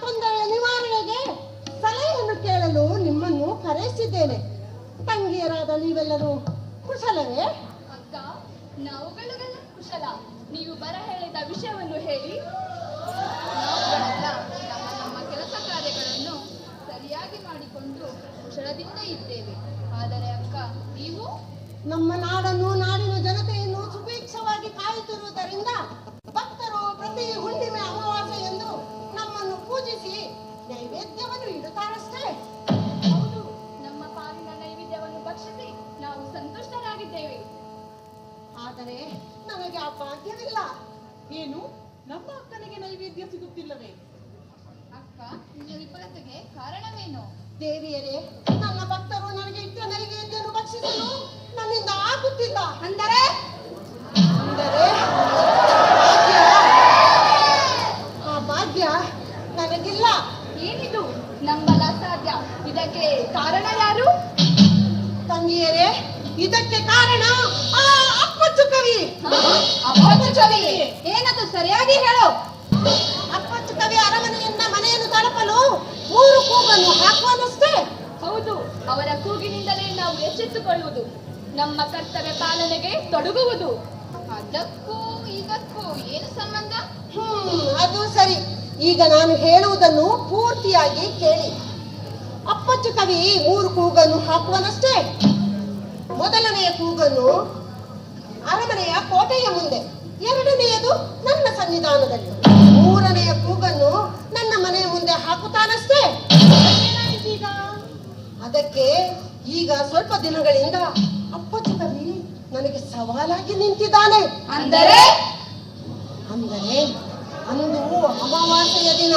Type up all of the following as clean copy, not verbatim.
ತೊಂದರೆಯ ನಿವಾರಣೆಗೆ ಸಲಹೆಯನ್ನು ಕೇಳಲು ನಿಮ್ಮನ್ನು ಕರೆಸಿದ್ದೇನೆ. ತಂಗಿಯರಾದ ನೀವೆಲ್ಲರೂ ಕುಶಲವೇ? ಅಕ್ಕ, ನಾವುಗಳೆಲ್ಲ ಕುಶಲ. ನೀವು ಬರ ಹೇಳಿದ ವಿಷಯವನ್ನು ಹೇಳಿ. ನಾವುಗಳೆಲ್ಲ ನಮ್ಮ ಕೆಲಸ ಕಾರ್ಯಗಳನ್ನು ಸರಿಯಾಗಿ ಮಾಡಿಕೊಂಡು ಕುಶಲದಿಂದ ಇದ್ದೇವೆ. ಆದರೆ ಅಕ್ಕ, ನೀವು ನಮ್ಮ ನಾಡನ್ನು, ನಾಡಿನ ಜನತೆಯನ್ನು ಸುಭಿಕ್ಷವಾಗಿ ಕಾಯುತ್ತಿರುವುದರಿಂದ ಭಕ್ತರು ಪ್ರತಿ ಹುಣ್ಣಿಮೆ ಅಮಾವಾಸ್ಯೆ ಎಂದು ನಮ್ಮನ್ನು ಪೂಜಿಸಿ ನೈವೇದ್ಯವನ್ನು ಇಡುತ್ತಾರಷ್ಟೇ. ಹೌದು, ನಮ್ಮ ಪಾಲಿನ ನೈವೇದ್ಯವನ್ನು ಭಕ್ಷಿಸಿ ನಾವು ಸಂತುಷ್ಟರಾಗಿದ್ದೇವೆ. ಆದರೆ ನನಗೆ ಆ ಭಾಗ್ಯವಿಲ್ಲ. ಏನು, ನಮ್ಮ ಅಕ್ಕನಿಗೆ ನೈವೇದ್ಯ ಸಿಗುತ್ತಿಲ್ಲವೇ? ಅಕ್ಕ, ನಿನ್ನ ವಿಫಲತೆಗೆ ಕಾರಣವೇನು? ದೇವಿಯರೇ, ನನ್ನ ಭಕ್ತರು ನನಗೆ ಇಟ್ಟ ನೈವೇದ್ಯವನ್ನು ಭಕ್ಷಿಸಲು ನನ್ನಿಂದ ಆಗುತ್ತಿಲ್ಲ. ಅಂದರೆ ಆ ಭಾಗ್ಯ ನನಗಿಲ್ಲ. ಏನಿದು? ನಂಬಲ ಅಸಾಧ್ಯ. ಇದಕ್ಕೆ ಕಾರಣ ಯಾರು? ತಂಗಿಯರೇ, ಇದಕ್ಕೆ ಕಾರಣ ಆ ಅಪ್ಪಚ್ಚು ಕವಿ. ಅಪ್ಪಚ್ಚು ಕವಿ ಏನದು ಸರಿಯಾಗಿ ಹೇಳು. ಅಪ್ಪಚ್ಚು ಕವಿ ಅರಮನೆಯಿಂದ ಮನೆಯನ್ನು ತಲುಪಲು 3 ಕೂಗನ್ನು ಹಾಕುವನಷ್ಟೇ. ಹೌದು, ಅವರ ಕೂಗಿನಿಂದಲೇ ನಾವು ಎಚ್ಚೆತ್ತುಕೊಳ್ಳುವುದು, ನಮ್ಮ ಕರ್ತವ್ಯ ಪಾಲನೆಗೆ ತೊಡಗುವುದು. ಅದಕ್ಕೂ ಇದಕ್ಕೂ ಏನು ಸಂಬಂಧ? ಅದು ಸರಿ. ಈಗ ನಾನು ಹೇಳುವುದನ್ನು ಪೂರ್ತಿಯಾಗಿ ಕೇಳಿ. ಅಪ್ಪಚ್ಚು ಕವಿ 3 ಕೂಗನ್ನು ಹಾಕುವನಷ್ಟೇ. ಮೊದಲನೆಯ ಕೂಗನ್ನು ಅರಮನೆಯ ಕೋಟೆಯ ಮುಂದೆ, 2ನೆಯದು ನನ್ನ ಸನ್ನಿಧಾನದಲ್ಲಿ, 3ನೆಯ ಕೂಗನ್ನು ನನ್ನ ಮನೆಯ ಮುಂದೆ ಹಾಕುತ್ತಾನಷ್ಟೇ. ಅದಕ್ಕೆ ಈಗ ಸ್ವಲ್ಪ ದಿನಗಳಿಂದ ಅಪ್ಪಚ್ಚು ಕವಿ ನನಗೆ ಸವಾಲಾಗಿ ನಿಂತಿದ್ದಾನೆ. ಅಂದರೆ ಅಂದು ಅಮಾವಾಸ್ಯೆಯ ದಿನ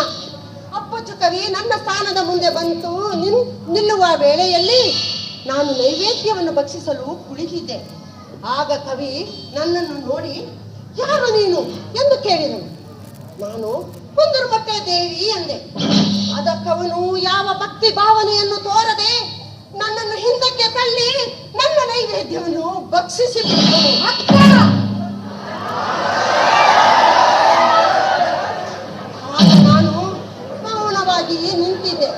ಅಪ್ಪಚ್ಚು ಕವಿ ನನ್ನ ಸ್ಥಾನದ ಮುಂದೆ ಬಂತು ನಿಲ್ಲುವ ವೇಳೆಯಲ್ಲಿ ನಾನು ನೈವೇದ್ಯವನ್ನು ಭಕ್ಷಿಸಲು ಕುಳಿತಿದ್ದೆ. ಆಗ ಕವಿ ನನ್ನನ್ನು ನೋಡಿ, ಯಾರು ನೀನು ಎಂದು ಕೇಳಿದನು. ನಾನು ಕುಂದೂರುಮಟ್ಟೆ ದೇವಿ ಎಂದೆ. ಅದಕ್ಕವನು ಯಾವ ಭಕ್ತಿ ಭಾವನೆಯನ್ನು ತೋರದೆ ನನ್ನನ್ನು ಹಿಂದಕ್ಕೆ ತಳ್ಳಿ ನನ್ನ ನೈವೇದ್ಯವನ್ನು ಭಕ್ಷಿಸಿಬಿಟ್ಟನು. ಆಗ ನಾನು ಮೌನವಾಗಿ ನಿಂತಿದ್ದೆ.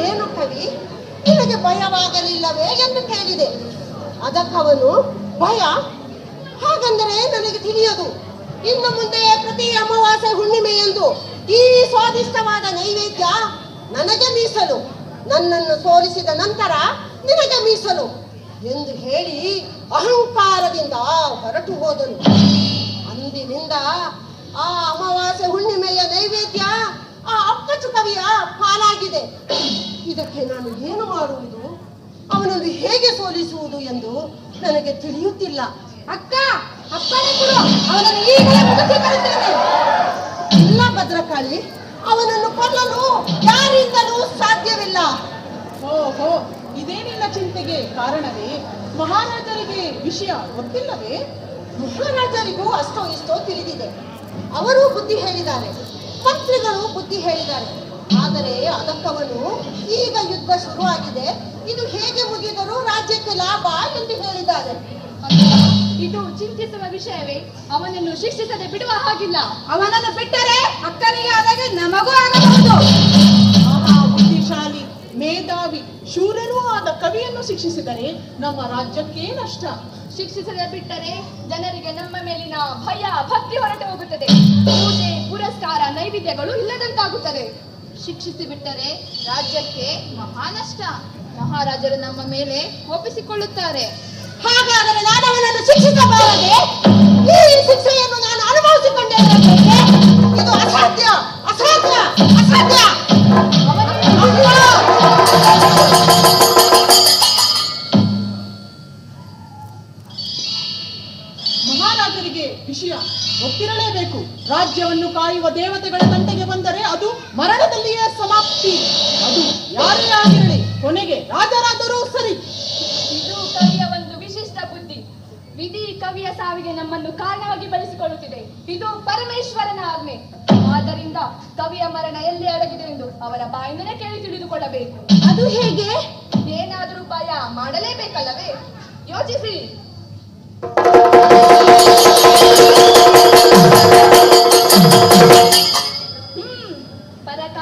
ಏನು ಕವಿ, ನಿನಗೆ ಭಯವಾಗಲಿಲ್ಲವೇ ಎಂದು ಕೇಳಿದೆ. ಅದಕ್ಕವನು, ಭಯ? ಹಾಗಂದರೆ ನನಗೆ ತಿಳಿಯದು. ಇನ್ನು ಮುಂದೆ ಪ್ರತಿ ಅಮಾವಾಸ್ಯೆ ಹುಣ್ಣಿಮೆ ಎಂದು ಈ ಸ್ವಾದಿಷ್ಟವಾದ ನೈವೇದ್ಯ ನನಗೆ ಮೀಸಲು, ನನ್ನನ್ನು ಸೋಲಿಸಿದ ನಂತರ ನಿನಗೆ ಮೀಸಲು ಎಂದು ಹೇಳಿ ಅಹಂಕಾರದಿಂದ ಹೊರಟು ಹೋದನು. ಅಂದಿನಿಂದ ಆ ಅಮಾವಾಸ್ಯೆ ಹುಣ್ಣಿಮೆಯ ನೈವೇದ್ಯ ಆ ಅಪ್ಪಚ್ಚು ಕವಿಯ ಪಾಲಾಗಿದೆ. ಇದಕ್ಕೆ ನಾನು ಏನು ಮಾಡುವುದು, ಅವನನ್ನು ಹೇಗೆ ಸೋಲಿಸುವುದು ಎಂದು ನನಗೆ ತಿಳಿಯುತ್ತಿಲ್ಲ. ಅಕ್ಕ, ಅಪ್ಪನೇ ಕೊಡು, ಅವನನ್ನು ಈಗಲೇ ಮುಗಿಸಿ ಬರುತ್ತೇನೆ. ಇಲ್ಲ ಭದ್ರಕಾಳಿ, ಅವನನ್ನು ಕೊಲ್ಲಲು ಯಾರಿಂದಲೂ ಸಾಧ್ಯವಿಲ್ಲ. ಓಹೋ, ಇದೇ ನಿನ್ನ ಚಿಂತೆಗೆ ಕಾರಣವೇ? ಮಹಾರಾಜರಿಗೆ ವಿಷಯ ಗೊತ್ತಿಲ್ಲವೇ? ಮಹಾರಾಜರಿಗೂ ಅಷ್ಟೋ ಇಷ್ಟೋ ತಿಳಿದಿದೆ. ಅವರೂ ಬುದ್ಧಿ ಹೇಳಿದ್ದಾರೆ, ಮಂತ್ರಿಗಳು ಬುದ್ಧಿ ಹೇಳಿದ್ದಾರೆ. ಆದರೆ ಅದಕ್ಕವನು ಈಗ ಯುದ್ಧ ಶುರುವಾಗಿದೆ, ಇದು ಹೇಗೆ ಮುಗಿದರೂ ರಾಜ್ಯಕ್ಕೆ ಲಾಭ ಎಂದು ಹೇಳಿದ್ದಾರೆ. ಇದು ಚಿಂತಿಸುವ ವಿಷಯವೇ? ಅವನನ್ನು ಶಿಕ್ಷಿಸದೆ ಬಿಡುವ ಹಾಗಿಲ್ಲ. ಅವನನ್ನು ಬಿಟ್ಟರೆ ಅಕ್ಕನಿಗೆ ಆದಾಗ ನಮಗೂ ಆಗಬಹುದು. ಮಹಾ ಬುದ್ಧಿಶಾಲಿ, ಮೇಧಾವಿ, ಶೂರನೂ ಆದ ಕವಿಯನ್ನು ಶಿಕ್ಷಿಸಿದರೆ ನಮ್ಮ ರಾಜ್ಯಕ್ಕೆ ನಷ್ಟ. ಶಿಕ್ಷಿಸದೆ ಬಿಟ್ಟರೆ ಜನರಿಗೆ ನಮ್ಮ ಮೇಲಿನ ಭಯ ಭಕ್ತಿ ಹೊರಟು ಹೋಗುತ್ತದೆ. ಪೂಜೆ ಪುರಸ್ಕಾರ ನೈವೇದ್ಯಗಳು ಇಲ್ಲದಂತಾಗುತ್ತದೆ. ಶಿಕ್ಷಿಸಿ ಬಿಟ್ಟರೆ ರಾಜ್ಯಕ್ಕೆ ಮಹಾ ನಷ್ಟ. ಮಹಾರಾಜರು ನಮ್ಮ ಮೇಲೆ ಕೋಪಿಸಿಕೊಳ್ಳುತ್ತಾರೆ. ಹಾಗಾದರೆ ನಾನು ಅವನನ್ನು ಶಿಕ್ಷಿಸಬಾರದೆ? ಈ ಶಿಕ್ಷೆಯನ್ನು ನಾನು ಅನುಭವಿಸಿಕೊಂಡೆ. ಇದು ಅಸಾಧ್ಯ, ಅಸಾಧ್ಯ, ಅಸಾಧ್ಯ. ಮಹಾರಾಜರಿಗೆ ವಿಷಯ ಗೊತ್ತಿರಲೇಬೇಕು. ರಾಜ್ಯವನ್ನು ಕಾಯುವ ದೇವತೆಗಳ ತಂಟೆಗೆ ಬಂದರೆ ಅದು ಮರಣದಲ್ಲಿಯೇ ಸಮಾಪ್ತಿ. ಅದು ಯಾರೇ ಆಗಿರಲಿ, ಕೊನೆಗೆ ರಾಜರಾದರೂ ಸರಿ. ಇದು ಕವಿಯ ಒಂದು ವಿಶಿಷ್ಟ ಬುದ್ಧಿ. ವಿಧಿ ಕವಿಯ ಸಾವಿಗೆ ನಮ್ಮನ್ನು ಕಾರಣವಾಗಿ ಬಳಸಿಕೊಳ್ಳುತ್ತಿದೆ. ಇದು ಪರಮೇಶ್ವರನ ಆಜ್ಞೆ. ಆದ್ದರಿಂದ ಕವಿಯ ಮರಣ ಎಲ್ಲಿ ಅಡಗಿದೆ ಎಂದು ಅವರ ಬಾಯಿಂದಲೇ ಕೇಳಿ ತಿಳಿದುಕೊಳ್ಳಬೇಕು. ಅದು ಹೇಗೆ? ಏನಾದರೂ ಉಪಾಯ ಮಾಡಲೇಬೇಕಲ್ಲವೇ? ಯೋಚಿಸಿ. ಪರಕ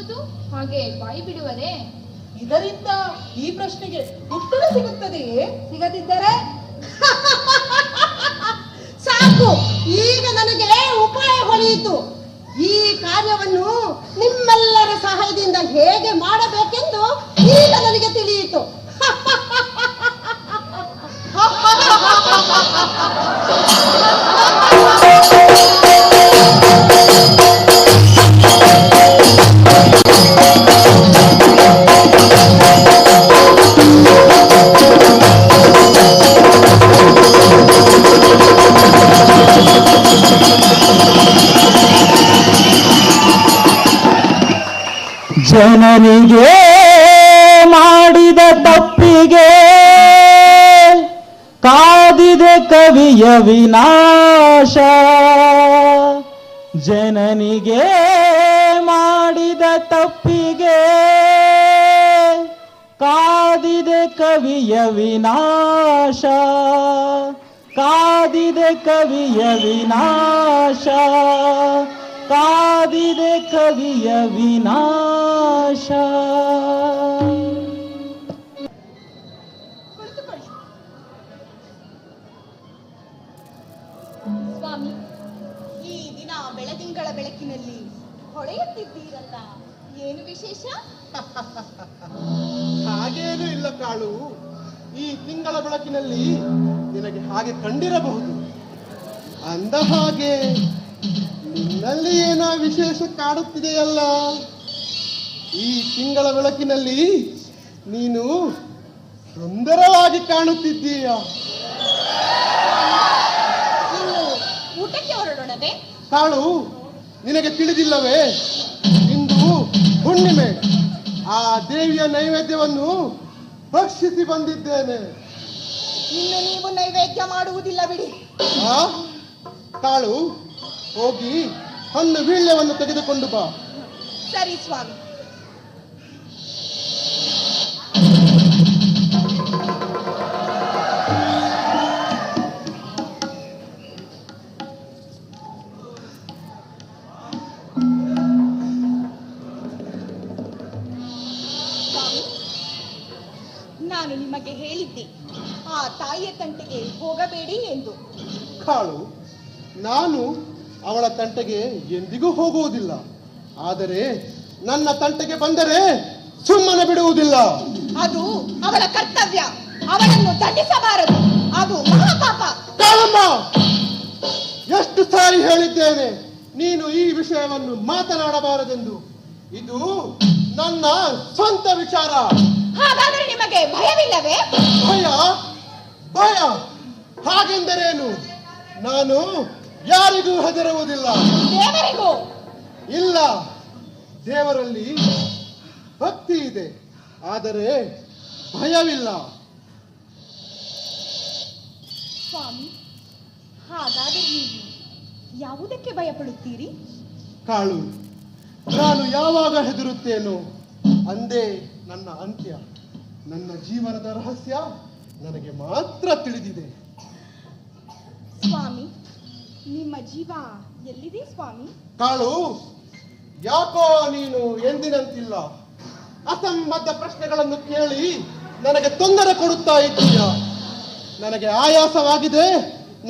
ಮಾಡುವುದು? ಹಾಗೆ ಬಾಯಿ ಬಿಡುವರೆ? ಇದರಿಂದ ಈ ಪ್ರಶ್ನೆಗೆ ಉತ್ತರ ಸಿಗುತ್ತದೆಯೇ? ಸಿಗದಿದ್ದರೆ ಸಾಕು, ಈಗ ನನಗೆ ಉಪಾಯ ಹೊಳೆಯಿತು. ಈ ಕಾರ್ಯವನ್ನು ನಿಮ್ಮೆಲ್ಲರ ಸಹಾಯದಿಂದ ಹೇಗೆ ಮಾಡಬೇಕೆಂದು ಈಗ ನನಗೆ ತಿಳಿಯಿತು. ಜನನಿಗೆ ಮಾಡಿದ ತಪ್ಪಿಗೆ ಕಾದಿದೆ ಕವಿಯ ವಿನಾಶ. ಜನನಿಗೆ ಮಾಡಿದ ತಪ್ಪಿಗೆ ಕಾದಿದೆ ಕವಿಯ ವಿನಾಶ. ಕಾದಿದೆ ಕವಿಯ ವಿನಾಶ. ಕಾದಿದೆ ಕವಿಯ ವಿನಾಶ. ಸ್ವಾಮಿ, ಈ ದಿನ ಬೆಳದಿಂಗಳ ಬೆಳಕಿನಲ್ಲಿ ಹೊಳೆಯುತ್ತಿದ್ದೀರಲ್ಲ, ಏನು ವಿಶೇಷ? ಹಾಗೇನೂ ಇಲ್ಲ ಕಾಳು. ಈ ತಿಂಗಳ ಬೆಳಕಿನಲ್ಲಿ ನಿನಗೆ ಹಾಗೆ ಕಂಡಿರಬಹುದು. ಅಂದ ಹಾಗೆ ನಿನ್ನಲ್ಲಿ ಏನೋ ವಿಶೇಷ ಕಾಡುತ್ತಿದೆಯಲ್ಲ. ಈ ತಿಂಗಳ ಬೆಳಕಿನಲ್ಲಿ ನೀನು ಸುಂದರವಾಗಿ ಕಾಣುತ್ತಿದ್ದೀಯ. ಇನ್ನು ಊಟಕ್ಕೆ ಹೊರಡೋಣವೇ? ಕಾಳು, ನಿನಗೆ ತಿಳಿದಿಲ್ಲವೇ? ಇಂದು ಹುಣ್ಣಿಮೆ. ಆ ದೇವಿಯ ನೈವೇದ್ಯವನ್ನು ಭಕ್ಷಿಸಿ ಬಂದಿದ್ದೇನೆ. ಇನ್ನು ನೀವು ನೈವೇದ್ಯ ಮಾಡುವುದಿಲ್ಲ ಬಿಡಿ. ಆ ಕಾಳು, ಹೋಗಿ ಹಣ್ಣು ವೀಳ್ಯವನ್ನು ತೆಗೆದುಕೊಂಡು ಬಾ. ಸರಿ ಸ್ವಾಮಿ. ನಾನು ನಿಮಗೆ ಹೇಳಿದ್ದೆ, ಆ ತಾಯಿಯ ತಂಟೆಗೆ ಹೋಗಬೇಡಿ ಎಂದು. ಕಾಳು, ನಾನು ಅವಳ ತಂಟೆಗೆ ಎಂದಿಗೂ ಹೋಗುವುದಿಲ್ಲ. ಆದರೆ ನನ್ನ ತಂಟೆಗೆ ಬಂದರೆ ಸುಮ್ಮನೆ ಬಿಡುವುದಿಲ್ಲ. ಅದು ಅವಳ ಕರ್ತವ್ಯ. ಅವಳನ್ನು ದಂಡಿಸಬಾರದು. ಅದು ಮಹಾಪಾಪ. ಕಾಳಮ್ಮ, ಎಷ್ಟು ಸಾರಿ ಹೇಳಿದ್ದೇನೆ ನೀನು ಈ ವಿಷಯವನ್ನು ಮಾತನಾಡಬಾರದೆಂದು. ಇದು ನನ್ನ ಸ್ವಂತ ವಿಚಾರ. ಹಾಗಾದರೆ ನಿಮಗೆ ಭಯವಿಲ್ಲವೇ? ಭಯ? ಭಯ ಹಾಗೆಂದರೇನು? ನಾನು ಯಾರಿಗೂ ಹೆದರುವುದಿಲ್ಲ. ದೇವರಿಗೂ? ಇಲ್ಲ, ದೇವರಲ್ಲಿ ಭಕ್ತಿ ಇದೆ, ಆದರೆ ಭಯವಿಲ್ಲ. ಸ್ವಾಮಿ, ಹಾಗಾದರೆ ನೀವು ಯಾವುದಕ್ಕೆ ಭಯಪಡುತ್ತೀರಿ? ಕಾಳು, ನಾನು ಯಾವಾಗ ಹೆದರುತ್ತೇನೋ ಅಂದೇ ನನ್ನ ಅಂತ್ಯ. ನನ್ನ ಜೀವನದ ರಹಸ್ಯ ನನಗೆ ಮಾತ್ರ ತಿಳಿದಿದೆ. ಸ್ವಾಮಿ, ನಿಮ್ಮ ಜೀವ ಎಲ್ಲಿದೆ ಸ್ವಾಮಿ? ಕಾಳು, ಯಾಕೋ ನೀನು ಎಂದಿನಂತಿಲ್ಲ. ಅಸಂಬದ್ಧ ಪ್ರಶ್ನೆಗಳನ್ನು ಕೇಳಿ ನನಗೆ ತೊಂದರೆ ಕೊಡುತ್ತಾ ಇದ್ದೀಯ. ನನಗೆ ಆಯಾಸವಾಗಿದೆ,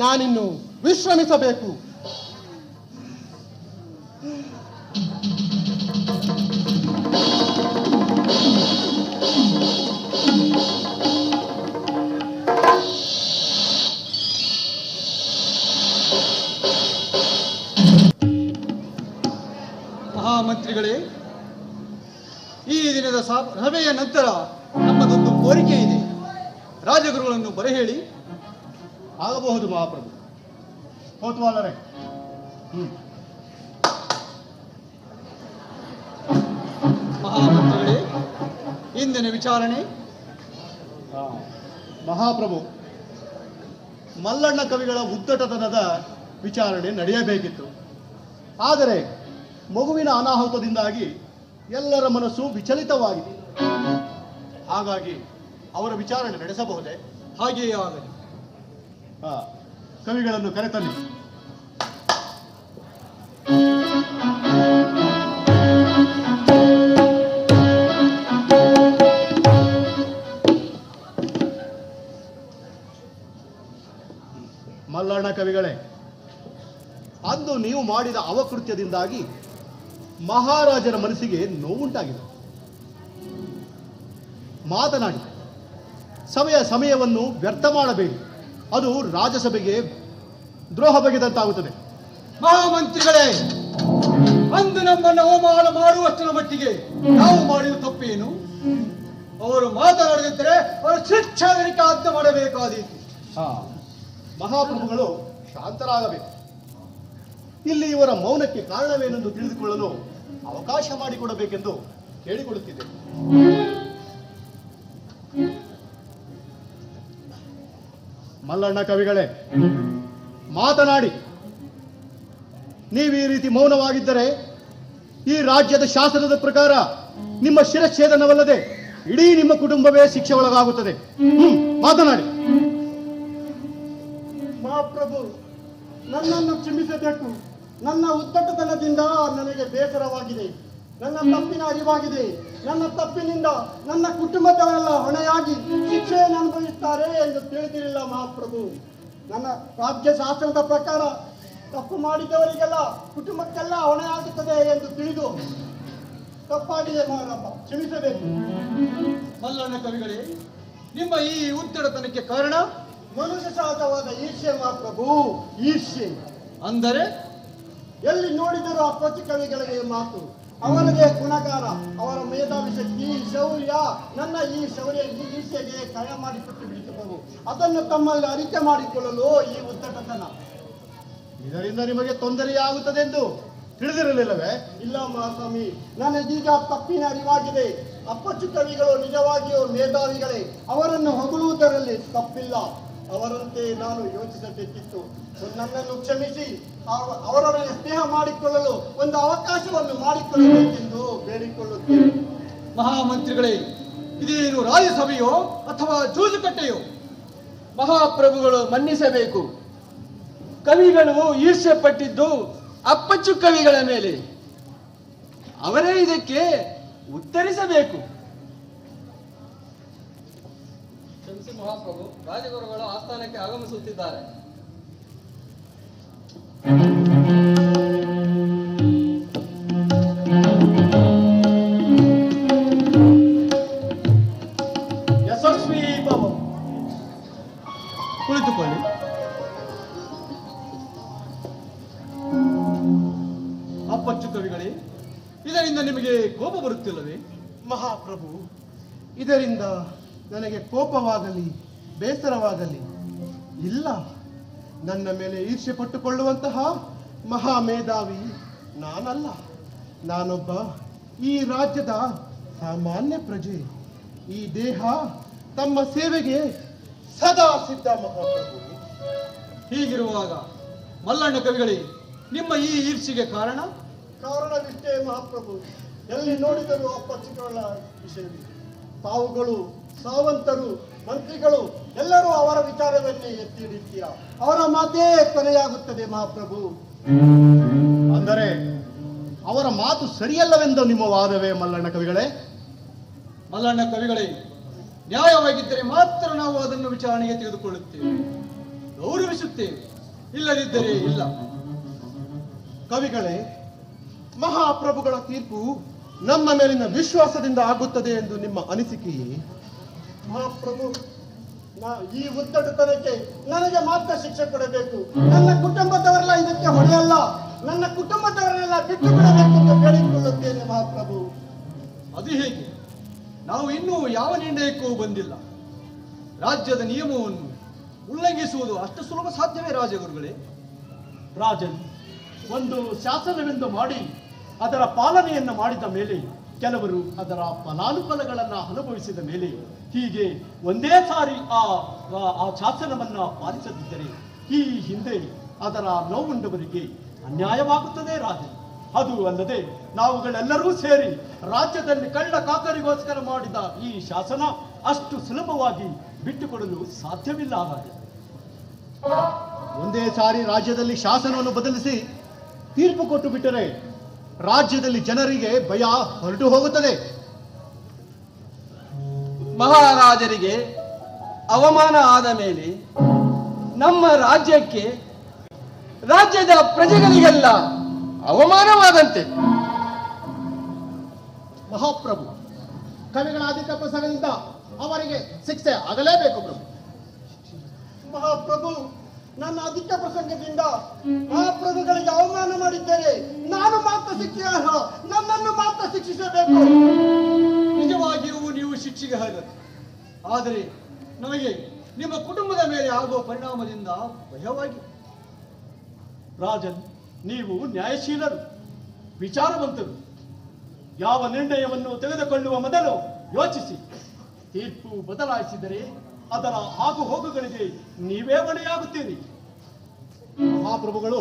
ನಾನಿನ್ನು ವಿಶ್ರಮಿಸಬೇಕು. ಮಹಾಮಂತ್ರಿಗಳೇ, ಈ ದಿನದ ಸಭೆಯ ನಂತರ ನಮ್ಮದೊಂದು ಕೋರಿಕೆ ಇದೆ. ರಾಜಗುರುಗಳನ್ನು ಬರಹೇಳಿ. ಆಗಬಹುದು ಮಹಾಪ್ರಭು. ಕೋತ್ವಾಲರೇ, ಮಹಾಮಂತ್ರಿಗಳೇ, ಇಂದಿನ ವಿಚಾರಣೆ. ಮಹಾಪ್ರಭು, ಮಲ್ಲಣ್ಣ ಕವಿಗಳ ಉದ್ದಟತನದ ವಿಚಾರಣೆ ನಡೆಯಬೇಕಿತ್ತು. ಆದರೆ ಮಗುವಿನ ಅನಾಹುತದಿಂದಾಗಿ ಎಲ್ಲರ ಮನಸ್ಸು ವಿಚಲಿತವಾಗಿದೆ. ಹಾಗಾಗಿ ಅವರ ವಿಚಾರಣೆ ನಡೆಸಬಹುದೇ? ಹಾಗೆಯೇ ಆಗಲಿ. ಕವಿಗಳನ್ನು ಕರೆತನ್ನಿ. ಮಲ್ಲಣ್ಣ ಕವಿಗಳೇ, ಅಂದು ನೀವು ಮಾಡಿದ ಅವಕೃತ್ಯದಿಂದಾಗಿ ಮಹಾರಾಜರ ಮನಸ್ಸಿಗೆ ನೋವುಂಟಾಗಿದೆ. ಮಾತನಾಡಿ, ಸಮಯವನ್ನು ವ್ಯರ್ಥ ಮಾಡಬೇಡಿ. ಅದು ರಾಜಸಭೆಗೆ ದ್ರೋಹ ಬಗೆದಂತಾಗುತ್ತದೆ. ಮಹಾಮಂತ್ರಿಗಳೇ, ಅಂದು ನಮ್ಮನ್ನು ಅವಮಾನ ಮಾಡುವಷ್ಟರ ಮಟ್ಟಿಗೆ ನಾವು ಮಾಡಿದ ತಪ್ಪೇನು? ಅವರು ಮಾತನಾಡದಿದ್ದರೆ ಅವರ ಶಿಕ್ಷಾಗರಿಕೆ ಆಜ್ಞೆ ಮಾಡಬೇಕಾದೀತು. ಮಹಾಪ್ರಭುಗಳು ಶಾಂತರಾಗಬೇಕು. ಇಲ್ಲಿ ಇವರ ಮೌನಕ್ಕೆ ಕಾರಣವೇನೆಂದು ತಿಳಿದುಕೊಳ್ಳಲು ಅವಕಾಶ ಮಾಡಿಕೊಡಬೇಕೆಂದು ಕೇಳಿಕೊಳ್ಳುತ್ತಿದ್ದೆ. ಮಲ್ಲಣ್ಣ ಕವಿಗಳೇ, ಮಾತನಾಡಿ. ನೀವು ಈ ರೀತಿ ಮೌನವಾಗಿದ್ದರೆ ಈ ರಾಜ್ಯದ ಶಾಸನದ ಪ್ರಕಾರ ನಿಮ್ಮ ಶಿರಚ್ಛೇದನವಲ್ಲದೆ ಇಡೀ ನಿಮ್ಮ ಕುಟುಂಬವೇ ಶಿಕ್ಷೆ ಒಳಗಾಗುತ್ತದೆ. ಮಾತನಾಡಿ. ಮಹಾಪ್ರಭು, ನನ್ನನ್ನು ಕ್ಷಮಿಸಬೇಕು. ನನ್ನ ಉದ್ದಟತನದಿಂದ ನನಗೆ ಬೇಸರವಾಗಿದೆ. ನನ್ನ ತಪ್ಪಿನ ಅರಿವಾಗಿದೆ. ನನ್ನ ತಪ್ಪಿನಿಂದ ನನ್ನ ಕುಟುಂಬದವರೆಲ್ಲ ಹೊಣೆಯಾಗಿ ಶಿಕ್ಷೆಯನ್ನು ಅನುಭವಿಸುತ್ತಾರೆ ಎಂದು ತಿಳಿದಿರಲಿಲ್ಲ ಮಹಾಪ್ರಭು. ನನ್ನ ರಾಜ್ಯ ಶಾಸನದ ಪ್ರಕಾರ ತಪ್ಪು ಮಾಡಿದವರಿಗೆಲ್ಲ ಕುಟುಂಬಕ್ಕೆಲ್ಲ ಹೊಣೆಯಾಗುತ್ತದೆ ಎಂದು ತಿಳಿದು ತಪ್ಪಾಗಿದೆ ಮಹಾರಾಜ, ಕ್ಷಮಿಸಬೇಕು. ಮಲ್ಲಣ್ಣ ಕವಿಗಳೇ, ನಿಮ್ಮ ಈ ಉದ್ದಡತನಕ್ಕೆ ಕಾರಣ ಮನುಷ್ಯ ಸಹಜವಾದ ಈರ್ಷ್ಯೆ ಮಹಾಪ್ರಭು, ಈರ್ಷ್ಯೆ. ಅಂದರೆ ಎಲ್ಲಿ ನೋಡಿದರೂ ಅಪ್ಪಚ್ಚು ಕವಿಗಳಿಗೆ ಮಾತು. ಅವರದೇ ಗುಣಗಾನ, ಅವರ ಮೇಧಾವಿ ಶಕ್ತಿ, ಶೌರ್ಯ. ನನ್ನ ಈ ಶೌರ್ಯ ಈ ಈರ್ಷ್ಯೆಗೆ ಕಯ ಮಾಡಿಕೊಟ್ಟು ಬಿಡಿಸಬಹುದು. ಅದನ್ನು ತಮ್ಮಲ್ಲಿ ಅರಿಕೆ ಮಾಡಿಕೊಳ್ಳಲು ಈ ಉದ್ದಟತನ. ಇದರಿಂದ ನಿಮಗೆ ತೊಂದರೆಯಾಗುತ್ತದೆ ಎಂದು ತಿಳಿದಿರಲಿಲ್ಲವೇ? ಇಲ್ಲ ಮಹಾಸ್ವಾಮಿ, ನನಗೀಗ ತಪ್ಪಿನ ಅರಿವಾಗಿದೆ. ಅಪ್ಪಚ್ಚು ಕವಿಗಳು ನಿಜವಾಗಿಯೂ ಮೇಧಾವಿಗಳೇ. ಅವರನ್ನು ಹೊಗಳುವುದರಲ್ಲಿ ತಪ್ಪಿಲ್ಲ. ಅವರಂತೆ ನಾನು ಯೋಚಿಸಬೇಕಿತ್ತು. ನನ್ನನ್ನು ಕ್ಷಮಿಸಿ ಅವರೊಡನೆ ಸ್ನೇಹ ಮಾಡಿಕೊಳ್ಳಲು ಒಂದು ಅವಕಾಶವನ್ನು ಮಾಡಿಕೊಳ್ಳಬೇಕೆಂದು ಬೇಡಿಕೊಳ್ಳುತ್ತೇನೆ. ಮಹಾಮಂತ್ರಿಗಳೇ, ಇದೇನು ರಾಜ್ಯಸಭೆಯೋ ಅಥವಾ ಜೂಜುಕಟ್ಟೆಯೋ? ಮಹಾಪ್ರಭುಗಳು ಮನ್ನಿಸಬೇಕು. ಕವಿಗಳು ಈರ್ಷ್ಯೆ ಪಟ್ಟಿದ್ದು ಅಪ್ಪಚ್ಚು ಕವಿಗಳ ಮೇಲೆ. ಅವರೇ ಇದಕ್ಕೆ ಉತ್ತರಿಸಬೇಕು. ಕ್ಷಮಿಸಿ ಮಹಾಪ್ರಭು, ರಾಜಗುರುಗಳು ಆಸ್ಥಾನಕ್ಕೆ ಆಗಮಿಸುತ್ತಿದ್ದಾರೆ. ಯಶಸ್ವಿ ಭವ. ಕುಳಿತುಕೊಳ್ಳಿ. ಅಪ್ಪಚ್ಚು ಕವಿಗಳೇ, ಇದರಿಂದ ನಿಮಗೆ ಕೋಪ ಬರುತ್ತಿಲ್ಲವೇ? ಮಹಾಪ್ರಭು, ಇದರಿಂದ ನನಗೆ ಕೋಪವಾಗಲಿ ಬೇಸರವಾಗಲಿ ಇಲ್ಲ. ನನ್ನ ಮೇಲೆ ಈರ್ಷ್ಯೆ ಪಟ್ಟುಕೊಳ್ಳುವಂತಹ ಮಹಾಮೇಧಾವಿ ನಾನಲ್ಲ. ನಾನೊಬ್ಬ ಈ ರಾಜ್ಯದ ಸಾಮಾನ್ಯ ಪ್ರಜೆ. ಈ ದೇಹ ತಮ್ಮ ಸೇವೆಗೆ ಸದಾ ಸಿದ್ಧ ಮಹಾಪ್ರಭು. ಹೀಗಿರುವಾಗ ಮಲ್ಲಣ್ಣ ಕವಿಗಳೇ, ನಿಮ್ಮ ಈ ಈರ್ಷೆಗೆ ಕಾರಣವಿಷ್ಟೇ ಮಹಾಪ್ರಭು. ಎಲ್ಲಿ ನೋಡಿದರೂ ಅಪ್ಪಚ್ಚುಗಳ ವಿಷಯವಿದೆ. ತಾವುಗಳು ಸಾವಂತರು, ಮಂತ್ರಿಗಳು ಎಲ್ಲರೂ ಅವರ ವಿಚಾರವನ್ನೇ ಎತ್ತಿ ಹಿಡಿತೀರಾ. ಅವರ ಮಾತೇ ಕೊನೆಯಾಗುತ್ತದೆ ಮಹಾಪ್ರಭು. ಅಂದರೆ ಅವರ ಮಾತು ಸರಿಯಲ್ಲವೆಂದು ನಿಮ್ಮ ವಾದವೇ ಮಲ್ಲಣ್ಣ ಕವಿಗಳೇ? ಮಲ್ಲಣ್ಣ ಕವಿಗಳೇ, ನ್ಯಾಯವಾಗಿದ್ದರೆ ಮಾತ್ರ ನಾವು ಅದನ್ನು ವಿಚಾರಣೆಗೆ ತೆಗೆದುಕೊಳ್ಳುತ್ತೇವೆ, ಗೌರವಿಸುತ್ತೇವೆ. ಇಲ್ಲದಿದ್ದರೆ ಇಲ್ಲ. ಕವಿಗಳೇ, ಮಹಾಪ್ರಭುಗಳ ತೀರ್ಪು ನಮ್ಮ ಮೇಲಿನ ವಿಶ್ವಾಸದಿಂದ ಆಗುತ್ತದೆ ಎಂದು ನಿಮ್ಮ ಅನಿಸಿಕೆಯೇ? ಮಹಾಪ್ರಭು, ಈ ಉದ್ದಟತನಕ್ಕೆ ನನಗೆ ಮಾತ್ರ ಶಿಕ್ಷೆ ಕೊಡಬೇಕು. ನನ್ನ ಕುಟುಂಬದವರೆಲ್ಲ ಇದಕ್ಕೆ ಹೊಣೆಯಲ್ಲ. ನನ್ನ ಕುಟುಂಬದವರೆಲ್ಲ ಬಿಟ್ಟು ಬಿಡಬೇಕೆಂದು ಕೇಳಿಕೊಳ್ಳುತ್ತೇನೆ ಮಹಾಪ್ರಭು. ಅದು ಹೇಗೆ? ನಾವು ಇನ್ನೂ ಯಾವ ನಿರ್ಣಯಕ್ಕೂ ಬಂದಿಲ್ಲ. ರಾಜ್ಯದ ನಿಯಮವನ್ನು ಉಲ್ಲಂಘಿಸುವುದು ಅಷ್ಟು ಸುಲಭ ಸಾಧ್ಯವೇ ರಾಜಗುರುಗಳೇ? ರಾಜನ್, ಒಂದು ಶಾಸನವೆಂದು ಮಾಡಿ ಅದರ ಪಾಲನೆಯನ್ನು ಮಾಡಿದ ಮೇಲೆ, ಕೆಲವರು ಅದರ ಫಲಾನುಫಲಗಳನ್ನ ಅನುಭವಿಸಿದ ಮೇಲೆ, ಹೀಗೆ ಒಂದೇ ಸಾರಿ ಆ ಶಾಸನವನ್ನ ಪಾಲಿಸದಿದ್ದರೆ ಈ ಹಿಂದೆ ಅದರ ನೋವುಂಡವರಿಗೆ ಅನ್ಯಾಯವಾಗುತ್ತದೆ ರಾಜನ್. ಅದು ಅಲ್ಲದೆ ನಾವುಗಳೆಲ್ಲರೂ ಸೇರಿ ರಾಜ್ಯದಲ್ಲಿ ಕಳ್ಳ ಕಾಕರಿಗೋಸ್ಕರ ಮಾಡಿದ ಈ ಶಾಸನ ಅಷ್ಟು ಸುಲಭವಾಗಿ ಬಿಟ್ಟುಕೊಡಲು ಸಾಧ್ಯವಿಲ್ಲ ರಾಜನ್. ಒಂದೇ ಸಾರಿ ರಾಜ್ಯದಲ್ಲಿ ಶಾಸನವನ್ನು ಬದಲಿಸಿ ತೀರ್ಪು ಕೊಟ್ಟು ಬಿಟ್ಟರೆ ರಾಜ್ಯದಲ್ಲಿ ಜನರಿಗೆ ಭಯ ಹೊರಟು ಹೋಗುತ್ತದೆ. ಮಹಾರಾಜರಿಗೆ ಅವಮಾನ ಆದ ಮೇಲೆ ನಮ್ಮ ರಾಜ್ಯಕ್ಕೆ, ರಾಜ್ಯದ ಪ್ರಜೆಗಳಿಗೆಲ್ಲ ಅವಮಾನವಾದಂತೆ. ಮಹಾಪ್ರಭು, ಕವಿಗಳ ಅಧಿಕ ಪ್ರಸಂಗದಿಂದ ಅವರಿಗೆ ಶಿಕ್ಷೆ ಆಗಲೇಬೇಕು ಪ್ರಭು. ಮಹಾಪ್ರಭು, ನನ್ನ ಅಧಿಕ ಪ್ರಸಂಗದಿಂದ ಮಹಾಪ್ರಭುಗಳಿಗೆ ಅವಮಾನ ಮಾಡಿದ್ದೇನೆ. ನಾನು ಮಾತ್ರ ಶಿಕ್ಷೆ ಅರ್ಹ, ನನ್ನನ್ನು ಮಾತ್ರ ಶಿಕ್ಷಿಸಬೇಕು. ನಿಜವಾಗಿಯೂ ನೀವು ಶಿಕ್ಷೆಗೆ ಅರ್ಹರು. ಆದರೆ ನಮಗೆ ನಿಮ್ಮ ಕುಟುಂಬದ ಮೇಲೆ ಆಗುವ ಪರಿಣಾಮದಿಂದ ಭಯವಾಗಿ. ರಾಜನ್, ನೀವು ನ್ಯಾಯಶೀಲರು, ವಿಚಾರವಂತರು. ಯಾವ ನಿರ್ಣಯವನ್ನು ತೆಗೆದುಕೊಳ್ಳುವ ಮೊದಲು ಯೋಚಿಸಿ. ತೀರ್ಪು ಬದಲಾಯಿಸಿದರೆ ಅದರ ಆಗು ಹೋಗುಗಳಿಗೆ ನೀವೇ ಹೊಣೆಯಾಗುತ್ತೀರಿ. ಮಹಾಪ್ರಭುಗಳು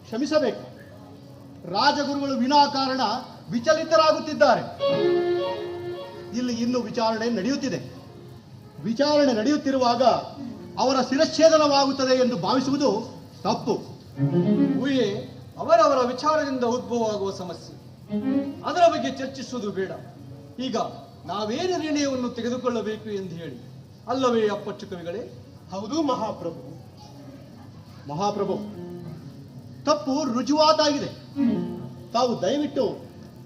ಕ್ಷಮಿಸಬೇಕು. ರಾಜಗುರುಗಳು ವಿನಾಕಾರಣ ವಿಚಲಿತರಾಗುತ್ತಿದ್ದಾರೆ. ಇಲ್ಲಿ ಇನ್ನು ವಿಚಾರಣೆ ನಡೆಯುತ್ತಿದೆ. ವಿಚಾರಣೆ ನಡೆಯುತ್ತಿರುವಾಗ ಅವರ ಶಿರಚ್ಛೇದನವಾಗುತ್ತದೆ ಎಂದು ಭಾವಿಸುವುದು ತಪ್ಪು. ಊಹೆ ಅವರವರ ವಿಚಾರದಿಂದ ಉದ್ಭವವಾಗುವ ಸಮಸ್ಯೆ, ಅದರ ಬಗ್ಗೆ ಚರ್ಚಿಸುವುದು ಬೇಡ. ಈಗ ನಾವೇನು ನಿರ್ಣಯವನ್ನು ತೆಗೆದುಕೊಳ್ಳಬೇಕು ಎಂದು ಹೇಳಿ, ಅಲ್ಲವೇ ಅಪ್ಪಚ್ಚು ಕವಿಗಳೇ? ಹೌದು ಮಹಾಪ್ರಭು. ಮಹಾಪ್ರಭು, ತಪ್ಪು ರುಜುವಾತಾಗಿದೆ. ತಾವು ದಯವಿಟ್ಟು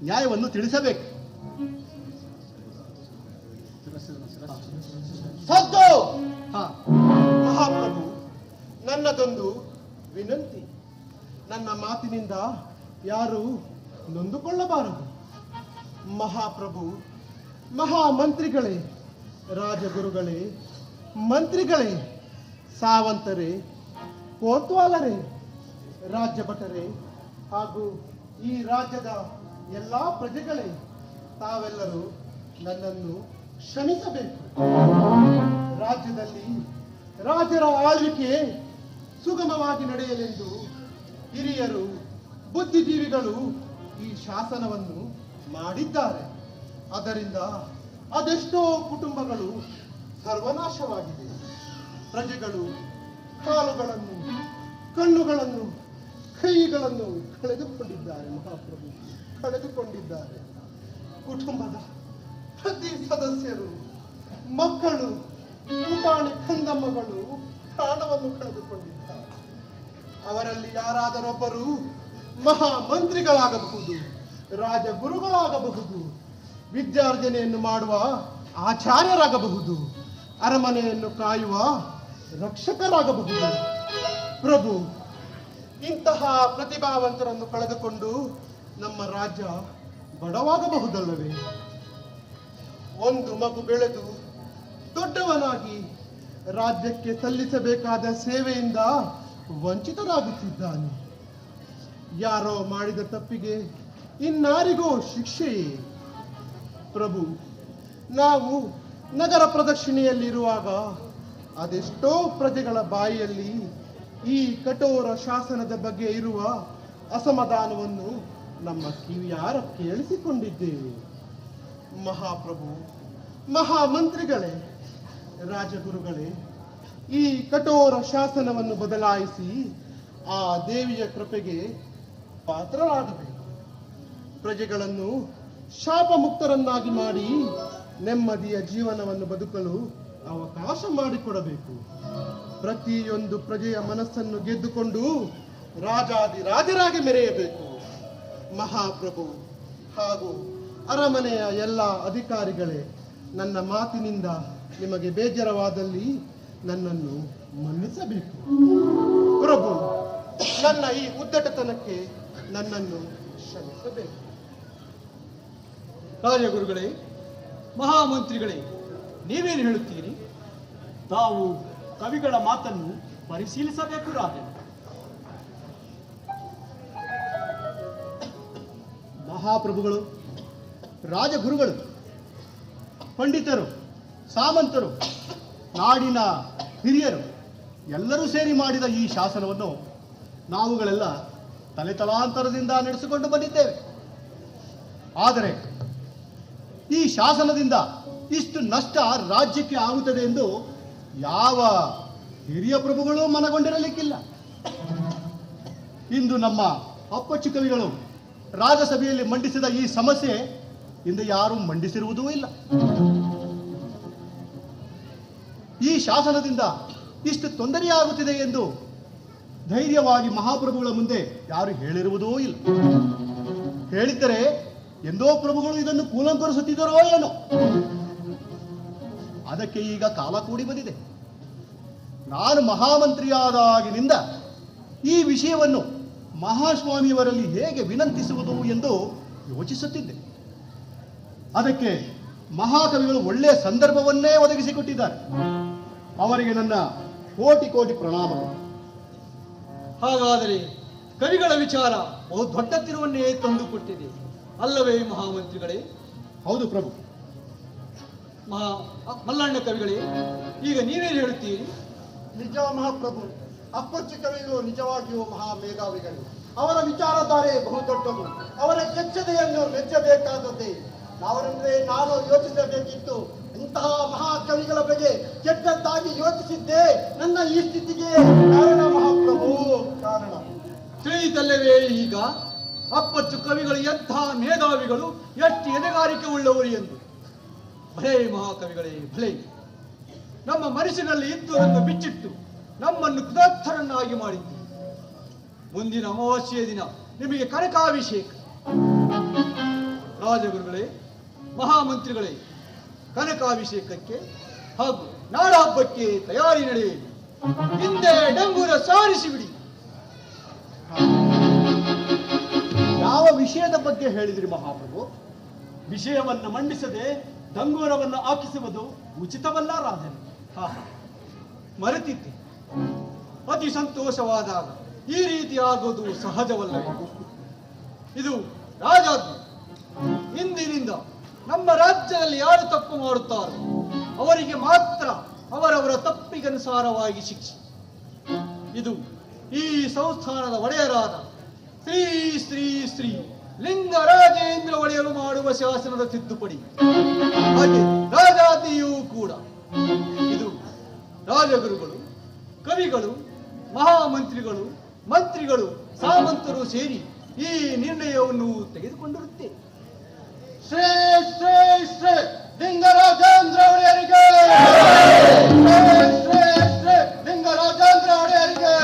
ನ್ಯಾಯವನ್ನು ತಿಳಿಸಬೇಕು. ಸದ್ದು! ಹಾ, ಮಹಾಪ್ರಭು, ನನ್ನದೊಂದು ವಿನಂತಿ. ನನ್ನ ಮಾತಿನಿಂದ ಯಾರು ನೊಂದುಕೊಳ್ಳಬಾರದು. ಮಹಾಪ್ರಭು, ಮಹಾಮಂತ್ರಿಗಳೇ, ರಾಜಗುರುಗಳೇ, ಮಂತ್ರಿಗಳೇ, ಸಾವಂತರೇ, ಕೋತ್ವಾಲರೇ, ರಾಜ್ಯ ಭಟರೇ ಹಾಗೂ ಈ ರಾಜ್ಯದ ಎಲ್ಲ ಪ್ರಜೆಗಳೇ, ತಾವೆಲ್ಲರೂ ನನ್ನನ್ನು ಕ್ಷಮಿಸಬೇಕು. ರಾಜ್ಯದಲ್ಲಿ ರಾಜರ ಆಳ್ವಿಕೆ ಸುಗಮವಾಗಿ ನಡೆಯಲೆಂದು ಹಿರಿಯರು, ಬುದ್ಧಿಜೀವಿಗಳು ಈ ಶಾಸನವನ್ನು ಮಾಡಿದ್ದಾರೆ. ಅದರಿಂದ ಅದೆಷ್ಟೋ ಕುಟುಂಬಗಳು ಸರ್ವನಾಶವಾಗಿದೆ. ಪ್ರಜೆಗಳು ಕಾಲುಗಳನ್ನು, ಕಣ್ಣುಗಳನ್ನು, ಕೈಗಳನ್ನು ಕಳೆದುಕೊಂಡಿದ್ದಾರೆ. ಮಹಾಪ್ರಭು, ಕಳೆದುಕೊಂಡಿದ್ದಾರೆ. ಕುಟುಂಬದ ಪ್ರತಿ ಸದಸ್ಯರು, ಮಕ್ಕಳು, ಪುಟಾಣಿ ಕಂದಮ್ಮಗಳು ಪ್ರಾಣವನ್ನು ಕಳೆದುಕೊಂಡಿದ್ದಾರೆ. ಅವರಲ್ಲಿ ಯಾರಾದರೊಬ್ಬರು ಮಹಾಮಂತ್ರಿಗಳಾಗಬಹುದು, ರಾಜಗುರುಗಳಾಗಬಹುದು, ವಿದ್ಯಾರ್ಜನೆಯನ್ನು ಮಾಡುವ ಆಚಾರ್ಯರಾಗಬಹುದು, ಅರಮನೆಯನ್ನು ಕಾಯುವ ರಕ್ಷಕರಾಗಬಹುದು. ಪ್ರಭು, ಇಂತಹ ಪ್ರತಿಭಾವಂತರನ್ನು ಕಳೆದುಕೊಂಡು ನಮ್ಮ ರಾಜ್ಯ ಬಡವಾಗಬಹುದಲ್ಲವೇ? ಒಂದು ಮಗು ಬೆಳೆದು ದೊಡ್ಡವನಾಗಿ ರಾಜ್ಯಕ್ಕೆ ಸಲ್ಲಿಸಬೇಕಾದ ಸೇವೆಯಿಂದ ವಂಚಿತರಾಗುತ್ತಿದ್ದಾನೆ. ಯಾರೋ ಮಾಡಿದ ತಪ್ಪಿಗೆ ಇನ್ನಾರಿಗೋ ಶಿಕ್ಷೆಯೇ? ಪ್ರಭು, ನಾವು ನಗರ ಪ್ರದಕ್ಷಿಣೆಯಲ್ಲಿರುವಾಗ ಅದೆಷ್ಟೋ ಪ್ರಜೆಗಳ ಬಾಯಿಯಲ್ಲಿ ಈ ಕಠೋರ ಶಾಸನದ ಬಗ್ಗೆ ಇರುವ ಅಸಮಾಧಾನವನ್ನು ನಮ್ಮ ಕಿವಿಯಾರ ಕೇಳಿಸಿಕೊಂಡಿದ್ದೇವೆ. ಮಹಾಪ್ರಭು, ಮಹಾಮಂತ್ರಿಗಳೇ, ರಾಜಗುರುಗಳೇ, ಈ ಕಠೋರ ಶಾಸನವನ್ನು ಬದಲಾಯಿಸಿ ಆ ದೇವಿಯ ಕೃಪೆಗೆ ಪಾತ್ರರಾಗಬೇಕು. ಪ್ರಜೆಗಳನ್ನು ಶಾಪ ಮುಕ್ತರನ್ನಾಗಿ ಮಾಡಿ ನೆಮ್ಮದಿಯ ಜೀವನವನ್ನು ಬದುಕಲು ಅವಕಾಶ ಮಾಡಿಕೊಡಬೇಕು. ಪ್ರತಿಯೊಂದು ಪ್ರಜೆಯ ಮನಸ್ಸನ್ನು ಗೆದ್ದುಕೊಂಡು ರಾಜಾದಿ ಮೆರೆಯಬೇಕು. ಮಹಾಪ್ರಭು ಹಾಗೂ ಅರಮನೆಯ ಎಲ್ಲ ಅಧಿಕಾರಿಗಳೇ, ನನ್ನ ಮಾತಿನಿಂದ ನಿಮಗೆ ಬೇಜಾರವಾದಲ್ಲಿ ನನ್ನನ್ನು ಮನ್ನಿಸಬೇಕು. ಪ್ರಭು, ನನ್ನ ಈ ಉದ್ದಟತನಕ್ಕೆ ನನ್ನನ್ನು ಕ್ಷಮಿಸಬೇಕು. ರಾಜಗುರುಗಳೇ, ಮಹಾಮಂತ್ರಿಗಳೇ, ನೀವೇನು ಹೇಳುತ್ತೀರಿ? ತಾವು ಕವಿಗಳ ಮಾತನ್ನು ಪರಿಶೀಲಿಸಬೇಕು ರಾಜ. ಮಹಾಪ್ರಭುಗಳು, ರಾಜಗುರುಗಳು, ಪಂಡಿತರು, ಸಾಮಂತರು, ನಾಡಿನ ಹಿರಿಯರು ಎಲ್ಲರೂ ಸೇರಿ ಮಾಡಿದ ಈ ಶಾಸನವನ್ನು ನಾವುಗಳೆಲ್ಲ ತಲೆತಲಾಂತರದಿಂದ ನಡೆಸಿಕೊಂಡು ಬಂದಿದ್ದೇವೆ. ಆದರೆ ಈ ಶಾಸನದಿಂದ ಇಷ್ಟು ನಷ್ಟ ರಾಜ್ಯಕ್ಕೆ ಆಗುತ್ತದೆ ಎಂದು ಯಾವ ಹಿರಿಯ ಪ್ರಭುಗಳು ಮನಗೊಂಡಿರಲಿಕ್ಕಿಲ್ಲ. ಇಂದು ನಮ್ಮ ಅಪ್ಪಚ್ಚು ಕವಿಗಳು ರಾಜಸಭೆಯಲ್ಲಿ ಮಂಡಿಸಿದ ಈ ಸಮಸ್ಯೆ ಇಂದು ಯಾರೂ ಮಂಡಿಸಿರುವುದೂ ಇಲ್ಲ. ಈ ಶಾಸನದಿಂದ ಇಷ್ಟು ತೊಂದರೆಯಾಗುತ್ತಿದೆ ಎಂದು ಧೈರ್ಯವಾಗಿ ಮಹಾಪ್ರಭುಗಳ ಮುಂದೆ ಯಾರು ಹೇಳಿರುವುದೋ ಇಲ್ಲ. ಹೇಳಿದ್ದರೆ ಎಂದೋ ಪ್ರಭುಗಳು ಇದನ್ನು ಕೂಲಂಕರಿಸುತ್ತಿದ್ದರೋ ಏನೋ. ಅದಕ್ಕೆ ಈಗ ಕಾಲ ಕೂಡಿ ಬಂದಿದೆ. ನಾನು ಮಹಾಮಂತ್ರಿಯಾದಾಗಿನಿಂದ ಈ ವಿಷಯವನ್ನು ಮಹಾಸ್ವಾಮಿಯವರಲ್ಲಿ ಹೇಗೆ ವಿನಂತಿಸುವುದು ಎಂದು ಯೋಚಿಸುತ್ತಿದ್ದೆ. ಅದಕ್ಕೆ ಮಹಾಕವಿಗಳು ಒಳ್ಳೆಯ ಸಂದರ್ಭವನ್ನೇ ಒದಗಿಸಿಕೊಟ್ಟಿದ್ದಾರೆ. ಅವರಿಗೆ ನನ್ನ ಕೋಟಿ ಕೋಟಿ ಪ್ರಣಾಮಗಳು. ಹಾಗಾದರೆ ಕವಿಗಳ ವಿಚಾರ ಬಹು ದೊಡ್ಡ ತಿರುವನ್ನೇ ತಂದುಕೊಟ್ಟಿದೆ ಅಲ್ಲವೇ ಮಹಾಮಂತ್ರಿಗಳೇ? ಹೌದು ಪ್ರಭು. ಮಲ್ಲಣ್ಣ ಕವಿಗಳೇ, ಈಗ ನೀವೇನು ಹೇಳುತ್ತೀರಿ? ನಿಜ ಮಹಾಪ್ರಭು, ಅಪ್ಪಚ್ಚು ಕವಿಗಳು ನಿಜವಾಗಿಯೂ ಮಹಾ ಮೇಧಾವಿಗಳು. ಅವರ ವಿಚಾರಧಾರೆ ಬಹುದೊಡ್ಡದು. ಅವರ ಕೆಚ್ಚದೆಯನ್ನು ಮೆಚ್ಚಬೇಕಾದದ್ದೇ. ಅವರಂದ್ರೆ ನಾನು ಯೋಚಿಸಬೇಕಿತ್ತು. ಇಂತಹ ಮಹಾಕವಿಗಳ ಬಗ್ಗೆ ಕೆಟ್ಟದ್ದಾಗಿ ಯೋಚಿಸಿದ್ದೆ ನನ್ನ ಈ ಸ್ಥಿತಿಗೆ ಕಾರಣ ಮಹಾಪ್ರಭು, ಕಾರಣ. ತಿಳಿಯಿತಲ್ಲವೇ ಈಗ ಅಪ್ಪಚ್ಚು ಕವಿಗಳು ಎಂಥ ಮೇಧಾವಿಗಳು, ಎಷ್ಟು ಎದೆಗಾರಿಕೆ ಉಳ್ಳವರು ಎಂದು. ಭಲೇ ಮಹಾಕವಿಗಳೇ ಭಲೇ. ನಮ್ಮ ಮನಸ್ಸಿನಲ್ಲಿ ಇದ್ದುದನ್ನು ಬಿಚ್ಚಿಟ್ಟು ನಮ್ಮನ್ನು ಕೃತಾರ್ಥರನ್ನಾಗಿ ಮಾಡಿದ್ದು. ಮುಂದಿನ ಅಮಾವಾಸ್ಯೆಯ ದಿನ ನಿಮಗೆ ಕನಕಾಭಿಷೇಕ. ರಾಜಗುರುಗಳೇ, ಮಹಾಮಂತ್ರಿಗಳೇ, ಕನಕಾಭಿಷೇಕಕ್ಕೆ ಹಾಗೂ ನಾಡ ಹಬ್ಬಕ್ಕೆ ತಯಾರಿ ನಡೆಯಲಿ. ಹಿಂದೆ ಡಂಗುರ ಸಾರಿಸಿಬಿಡಿ. ಯಾವ ವಿಷಯದ ಬಗ್ಗೆ ಹೇಳಿದ್ರಿ ಮಹಾಪ್ರಭು? ವಿಷಯವನ್ನು ಮಂಡಿಸದೆ ಡಂಗೂರವನ್ನು ಹಾಕಿಸುವುದು ಉಚಿತವಲ್ಲ ರಾಜನು. ಮರೆತಿದ್ದೆ. ಅತಿ ಸಂತೋಷವಾದಾಗ ಈ ರೀತಿ ಆಗೋದು ಸಹಜವಲ್ಲವೇ? ಇದು ರಾಜಾಜ್ಞೆ. ಇಂದಿನಿಂದ ನಮ್ಮ ರಾಜ್ಯದಲ್ಲಿ ಯಾರು ತಪ್ಪು ಮಾಡುತ್ತಾರೋ ಅವರಿಗೆ ಮಾತ್ರ ಅವರವರ ತಪ್ಪಿಗನುಸಾರವಾಗಿ ಶಿಕ್ಷೆ. ಇದು ಈ ಸಂಸ್ಥಾನದ ಒಡೆಯರಾದ ಶ್ರೀ ಶ್ರೀ ಶ್ರೀ ಲಿಂಗರಾಜೇಂದ್ರ ಒಡೆಯರು ಮಾಡುವ ಶಾಸನದ ತಿದ್ದುಪಡಿ. ಹಾಗೆ ರಾಜಾಜ್ಞೆಯೂ ಕೂಡ. ಇದು ರಾಜಗುರುಗಳು, ಕವಿಗಳು, ಮಹಾಮಂತ್ರಿಗಳು, ಮಂತ್ರಿಗಳು, ಸಾಮಂತರು ಸೇರಿ ಈ ನಿರ್ಣಯವನ್ನು ತೆಗೆದುಕೊಂಡಿರುತ್ತೇವೆ. ಶ್ರೀ ಶ್ರೀ ಶ್ರೀ ಲಿಂಗರಾಜೇಂದ್ರ ಒಡೆಯರಿಗೆ, ಶ್ರೀ ಶ್ರೀ ಲಿಂಗರಾಜೇಂದ್ರ ಒಡೆಯರಿಗೆ,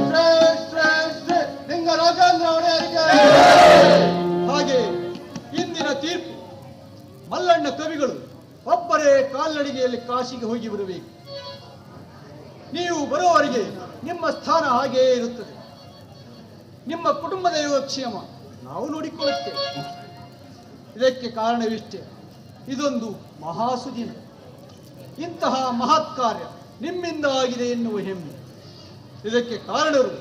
ಶ್ರೀ ಶ್ರೀ ಶ್ರೀ ಲಿಂಗರಾಜೇಂದ್ರ ಒಡೆಯರಿಗೆ. ಹಾಗೆ ಇಂದಿನ ತೀರ್ಪು ಮಲ್ಲಣ್ಣ ಕವಿಗಳು ಒಬ್ಬರೇ ಕಾಲ್ನಡಿಗೆಯಲ್ಲಿ ಕಾಶಿಗೆ ಹೋಗಿ ಬರಬೇಕು. ನೀವು ಬರುವವರೆಗೆ ನಿಮ್ಮ ಸ್ಥಾನ ಹಾಗೆಯೇ ಇರುತ್ತದೆ. ನಿಮ್ಮ ಕುಟುಂಬದ ಯೋಗಕ್ಷೇಮ ನಾವು ನೋಡಿಕೊಳ್ಳುತ್ತೇವೆ. ಇದಕ್ಕೆ ಕಾರಣವಿಷ್ಟೇ, ಇದೊಂದು ಮಹಾಸುದಿನ. ಇಂತಹ ಮಹತ್ ಕಾರ್ಯ ನಿಮ್ಮಿಂದ ಆಗಿದೆ ಎನ್ನುವ ಹೆಮ್ಮೆ. ಇದಕ್ಕೆ ಕಾರಣರು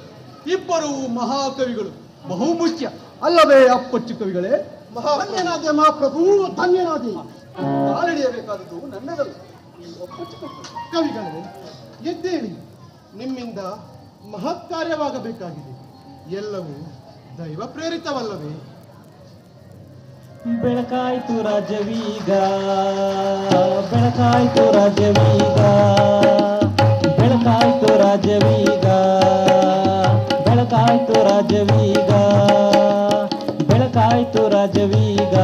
ಇಬ್ಬರು ಮಹಾಕವಿಗಳು ಬಹುಮುಖ್ಯ ಅಲ್ಲವೇ ಅಪ್ಪಚ್ಚು ಕವಿಗಳೇ? ಧನ್ಯನಾದೆ ಮಹಾಪ್ರಭು, ಧನ್ಯನಾದೆ. ಕಾಲಡಿಯಬೇಕಾದದ್ದು ನನ್ನದಲ್ಲ, ಈ ಅಪ್ಪಚ್ಚು ಕವಿಗಳೇ ಎದ್ದೇಳಿ, ನಿಮ್ಮಿಂದ ಮಹತ್ ಕಾರ್ಯವಾಗಬೇಕಾಗಿದೆ. ಎಲ್ಲವೂ ದೈವ ಪ್ರೇರಿತವಲ್ಲವೇ? ಬೆಳಕಾಯ್ತು ರಾಜ್ಯವೀಗ, ಬೆಳಕಾಯ್ತು ರಾಜ್ಯವೀಗ, ಬೆಳಕಾಯ್ತು ರಾಜ್ಯವೀಗ, ಬೆಳಕಾಯ್ತು ರಾಜ್ಯವೀಗ, ಬೆಳಕಾಯ್ತು ರಾಜ್ಯವೀಗ.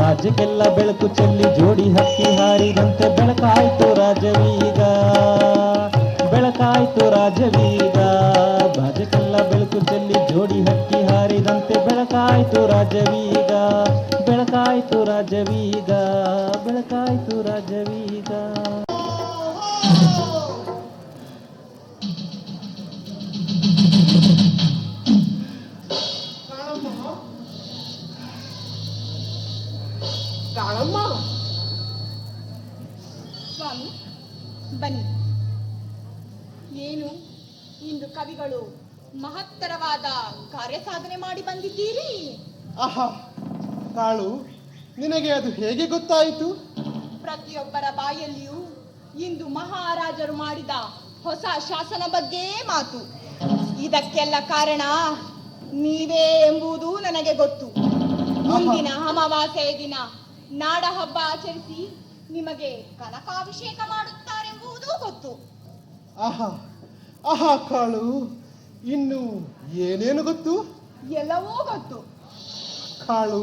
ರಾಜ್ಯಕ್ಕೆಲ್ಲ ಬೆಳಕು ಚೆಲ್ಲಿ ಜೋಡಿ ಹಕ್ಕಿ ಹಾರಿದಂತೆ ಬೆಳಕಾಯ್ತು ರಾಜ್ಯವೀಗ, ಬೆಳಕಾಯ್ತು ರಾಜ್ಯವೀಗ. ರಾಜ್ಯಕ್ಕೆಲ್ಲ ಬೆಳಕು ಚೆಲ್ಲಿ ಜೋಡಿ ಹಕ್ಕಿ ಹಾರಿದಂತೆ ಬೆಳಕಾಯ್ತು ರಾಜ್ಯವೀಗ, ಬೆಳಕಾಯ್ತು ರಾಜ್ಯವೀಗ, ಬೆಳಕಾಯ್ತು ರಾಜ್ಯವೀಗ. ಕಾಳಮ್ಮ, ಸ್ವಾಮಿ ಬನ್ನಿ. ಏನು ಇಂದು ಕವಿಗಳು ಮಹತ್ತರವಾದ ಕಾರ್ಯ ಸಾಧನೆ ಮಾಡಿ ಬಂದಿದ್ದೀರಿ? ಆಹಾ ಕಾಳು, ನಿನಗೆ ಅದು ಹೇಗೆ ಗೊತ್ತಾಯಿತು? ಪ್ರತಿಯೊಬ್ಬರ ಬಾಯಲ್ಲಿಯೂ ಇಂದು ಮಹಾರಾಜರು ಮಾಡಿದ ಹೊಸ ಶಾಸನ ಬಗ್ಗೆ ಮಾತು. ಇದಕ್ಕೆಲ್ಲ ಕಾರಣ ನೀವೇ ಎಂಬುದು ನನಗೆ ಗೊತ್ತು. ಮುಂದಿನ ಅಮಾವಾಸ್ಯೆಯ ದಿನ ನಾಡ ಹಬ್ಬ ಆಚರಿಸಿ ನಿಮಗೆ ಕನಕಾಭಿಷೇಕ ಮಾಡುತ್ತಾರೆಂಬುದು ಗೊತ್ತು. ಆಹಾ ಆಹಾ ಕಾಳು, ಇನ್ನು ಏನೇನು ಗೊತ್ತು? ಎಲ್ಲವೂ ಗೊತ್ತು. ಕಾಳು,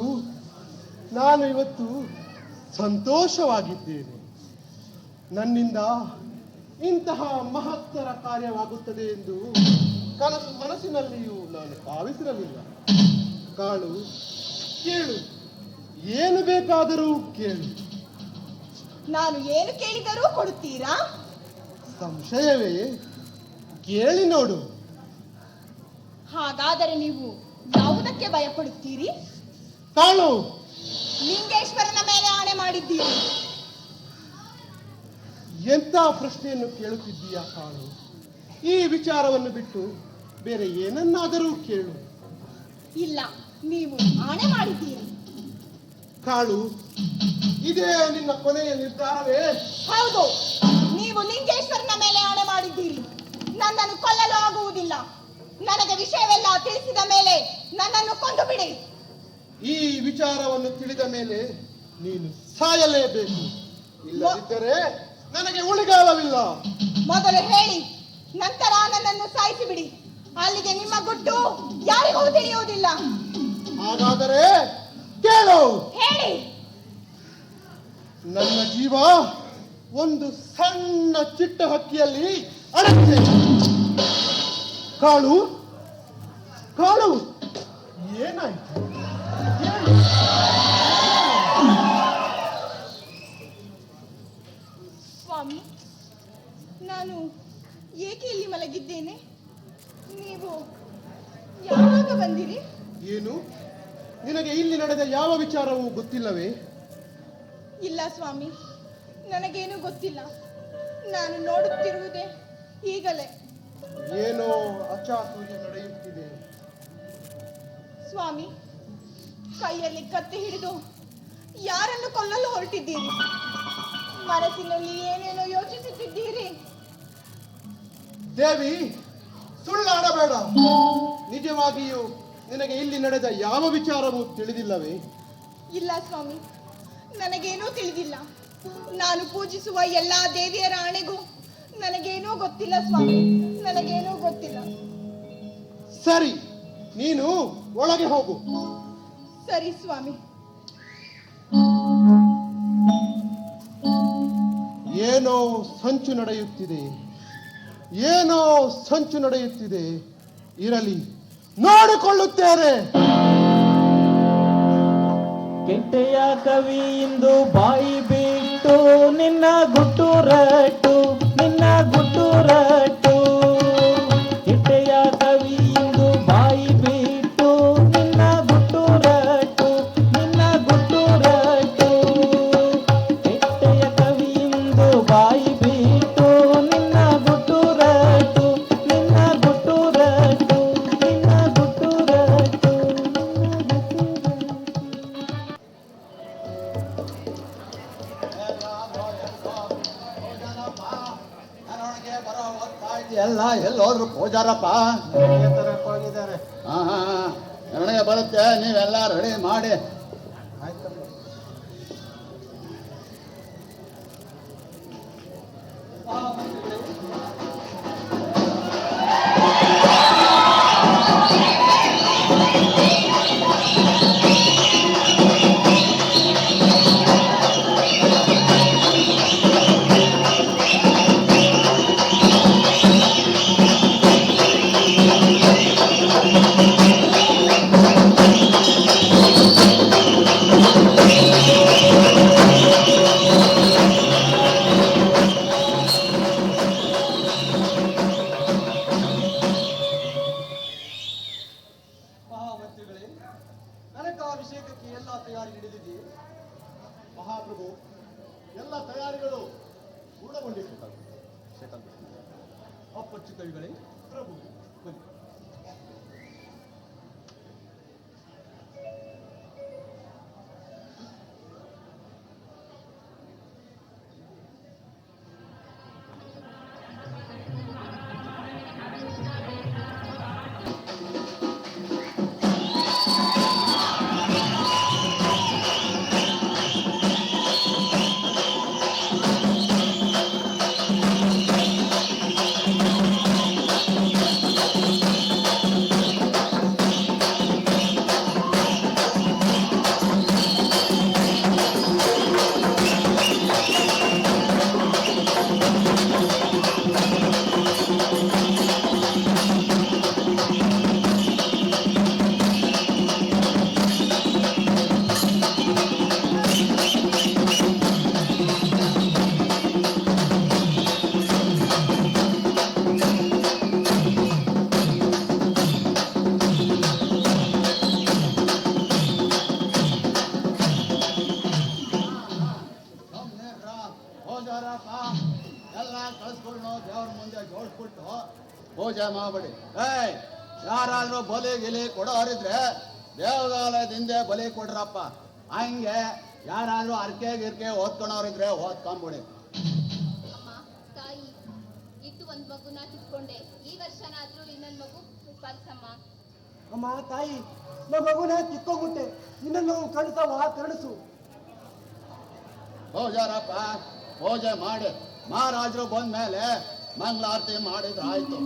ನಾನು ಇವತ್ತು ಸಂತೋಷವಾಗಿದ್ದೇನೆ. ನನ್ನಿಂದ ಇಂತಹ ಮಹತ್ತರ ಕಾರ್ಯವಾಗುತ್ತದೆ ಎಂದು ಮನಸ್ಸಿನಲ್ಲಿಯೂ ನಾನು ಭಾವಿಸಿರಲಿಲ್ಲ. ಕಾಳು, ಕೇಳು, ಏನು ಬೇಕಾದರೂ ಕೇಳು. ನಾನು ಏನು ಕೇಳಿದರೂ ಕೊಡುತ್ತೀರಾ? ಸಂಶಯವೇ? ಕೇಳಿ ನೋಡು. ಹಾಗಾದರೆ ನೀವು ಯಾವುದಕ್ಕೆ ಭಯಪಡುತ್ತೀರಿ? ಕಾಳು, ಲಿಂಗೇಶ್ವರನ ಮೇಲೆ ಆಣೆ ಮಾಡಿದ್ದೀರಿ. ಎಂಥ ಪ್ರಶ್ನೆಯನ್ನು ಕೇಳುತ್ತಿದ್ದೀಯಾ ಕಾಳು? ಈ ವಿಚಾರವನ್ನು ಬಿಟ್ಟು ಬೇರೆ ಏನನ್ನಾದರೂ ಕೇಳು. ಇಲ್ಲ, ನೀವು ಆಣೆ ಮಾಡಿದ್ದೀರಿ. ಕಾಳು, ಇದೇ ನಿನ್ನ ಕೊನೆಯ ನಿರ್ಧಾರವೇ? ಹೌದು, ನೀವು ಲಿಂಗೇಶ್ವರನ ಮೇಲೆ ಆಣೆ ಮಾಡಿದ್ದೀರಿ. ನನ್ನನ್ನು ಕೊಲ್ಲಲು ಆಗುವುದಿಲ್ಲ. ನನಗೆ ವಿಷಯವೆಲ್ಲ ತಿಳಿಸಿದ ಮೇಲೆ ನನ್ನನ್ನು ಕೊಂದು ಬಿಡಿ. ಈ ವಿಚಾರವನ್ನು ತಿಳಿದ ಮೇಲೆ ನೀನು ಸಾಯಲೇಬೇಕು. ಇಲ್ಲದಿದ್ದರೆ ನನಗೆ ಉಳಿಗಾಲವಿಲ್ಲ. ಮೊದಲು ಹೇಳಿ, ನಂತರ ನನ್ನನ್ನು ಸಾಯಿಸಿ ಬಿಡಿ. ಅಲ್ಲಿಗೆ ನಿಮ್ಮ ಗುಟ್ಟು ಯಾರಿಗೂ ತಿಳಿಯುವುದಿಲ್ಲ. ಹಾಗಾದರೆ ಕೇಳು. ಹೇಳಿ. ನನ್ನ ಜೀವ ಒಂದು ಸಣ್ಣ ಚಿಟ್ಟ ಹಕ್ಕಿಯಲ್ಲಿ ಅಡಗಿದೆ. ಕಾಳು, ಕಾಳು, ಏನಾಯ್ತು? ಸ್ವಾಮಿ, ನಾನು ಏಕೆ ಇಲ್ಲಿ ಮಲಗಿದ್ದೇನೆ? ನೀವು ಯಾವಾಗ ಬಂದಿರಿ? ಏನು, ನಿನಗೆ ಇಲ್ಲಿ ನಡೆದ ಯಾವ ವಿಚಾರವೂ ಗೊತ್ತಿಲ್ಲವೇ? ಇಲ್ಲ ಸ್ವಾಮಿ, ನನಗೇನು ಗೊತ್ತಿಲ್ಲ. ನಾನು ನೋಡುತ್ತಿರುವುದೇ ಈಗಲೇ. ಏನೋ ಅಚಾತುರ್ಯ ನಡೆಯುತ್ತಿದೆ. ಸ್ವಾಮಿ, ಕೈಯಲ್ಲಿ ಕತ್ತಿ ಹಿಡಿದು ಯಾರನ್ನು ಕೊಲ್ಲಲು ಹೊರಟಿದ್ದೀರಿ? ಮನಸ್ಸಿನಲ್ಲಿ ಏನೇನೋ ಯೋಚಿಸುತ್ತಿದ್ದೀರಿ. ದೇವಿ, ಸುಳ್ಳಾಡಬೇಡ. ನಿಜವಾಗಿಯೂ ನಿನಗೆ ಇಲ್ಲಿ ನಡೆದ ಯಾವ ವಿಚಾರವೂ ತಿಳಿದಿಲ್ಲವೇ? ಇಲ್ಲ ಸ್ವಾಮಿ, ನನಗೇನೂ ತಿಳಿದಿಲ್ಲ. ನಾನು ಪೂಜಿಸುವ ಎಲ್ಲಾ ದೇವಿಯರ ಆಣೆಗೂ ನನಗೇನೂ ಗೊತ್ತಿಲ್ಲ ಸ್ವಾಮಿ, ನನಗೇನೂ ಗೊತ್ತಿಲ್ಲ. ಸರಿ, ನೀನು ಒಳಗೆ ಹೋಗು. ಸರಿ ಸ್ವಾಮಿ. ಏನೋ ಸಂಚು ನಡೆಯುತ್ತಿದೆ, ಏನೋ ಸಂಚು ನಡೆಯುತ್ತಿದೆ. ಇರಲಿ, ನೋಡಿಕೊಳ್ಳುತ್ತೇನೆ. ಕೆಟ್ಟೆಯ ಕವಿ ಇಂದು ಬಾಯಿ ಬಿಟ್ಟು ನಿನ್ನ ಗುಟ್ಟು ರಟ್ಟು, ನಿನ್ನ ಗುಟ್ಟು ರಟ್ಟು. ಕೆಟ್ಟೆಯ ಕವಿ ಇಂದು ಬಾಯಿ ಬಿಟ್ಟು ನಿನ್ನ ಗುಟ್ಟು ರಟ್ಟು, ನಿನ್ನ ಗುಟ್ಟು ರಟ್ಟು. ಕೆಟ್ಟೆಯ ಕವಿ ಇಂದು ಬಾಯಿ ಬಿಟ್ಟು ನಿನ್ನ ಗುಟ್ಟು ರಟ್ಟು, ನಿನ್ನ ಗುಟ್ಟು ರಟ್ಟು, ನಿನ್ನ ಗುಟ್ಟು ರಟ್ಟು. ಎಲ್ಲ ಎಲ್ಲೋದ್ರು ಪೂಜಾರಪ್ಪ ಹೋಗಿದ್ದಾರೆ. ಹಾ ಹಾ, ನನಗೆ ಬರುತ್ತೆ, ನೀವೆಲ್ಲ ರೆಡಿ ಮಾಡಿ. ಮಹಾಮಂತ್ರಿಗಳೇ, ನರಕಾಭಿಷೇಕಕ್ಕೆ ಎಲ್ಲ ತಯಾರಿ ನಡೆದಿದೆಯೇ? ಮಹಾಪ್ರಭು, ಎಲ್ಲ ತಯಾರಿಗಳು ಪೂರ್ಣಗೊಂಡಿವೆ. ಅಪ್ಪಚ್ಚು ಕವಿಗಳೇ, ಪ್ರಭು, ಬನ್ನಿ. ಪೂಜೆ ಮಾಡಬೇಡಿ. ಯಾರಾದ್ರೂ ಬಲಿ ಗಿಲಿ ಕೊಡೋರಿದ್ರೆ ದೇವಾಲಯದಿಂದ ಬಲಿ ಕೊಡ್ರಪ್ಪ. ಹಂಗೆ ಯಾರಾದ್ರೂ ಅರ್ಕೆ ಗಿರ್ಕೆ ಓದ್ಕೊಳೋರಿದ್ರೆ ಓದ್ಕೊಂಬಿಡಿ. ಅಮ್ಮ ತಾಯಿ ಇತ್ತು ಒಂದ್ ಮಗುನ ಕಿತ್ಕೊಂಡೆ, ಈ ವರ್ಷನಾದ್ರೂ ಇನ್ನೊಂದ್ ಮಗು ಪಾಲಿಸಮ್ಮ. ಅಮ್ಮ ತಾಯಿ ನಮ್ಮ ಮಗುನ ಕಿತ್ಕೊಂಡ್ಬಿಟ್ಟೆ, ಇನ್ನೊಂದು ಕರುಣಿಸು. ಪೂಜಾರಪ್ಪ ಪೂಜೆ ಮಾಡಿ ಮಹಾರಾಜರು ಬಂದ್ಮೇಲೆ ಮಂಗಳಾರತಿ ಮಾಡಿದ್ರೆ ಆಯ್ತು.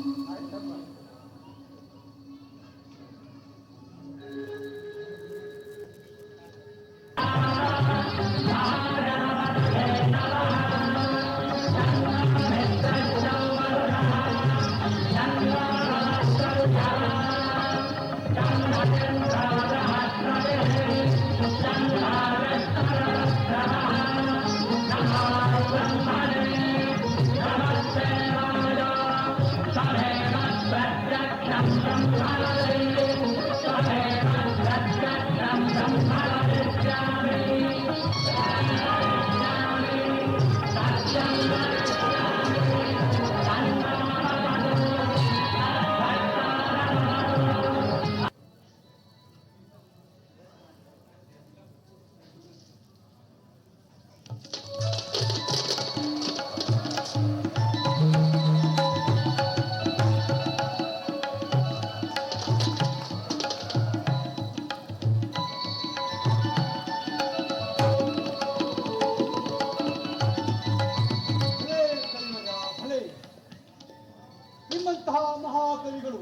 ನಿಮ್ಮಂತಹ ಮಹಾಕವಿಗಳು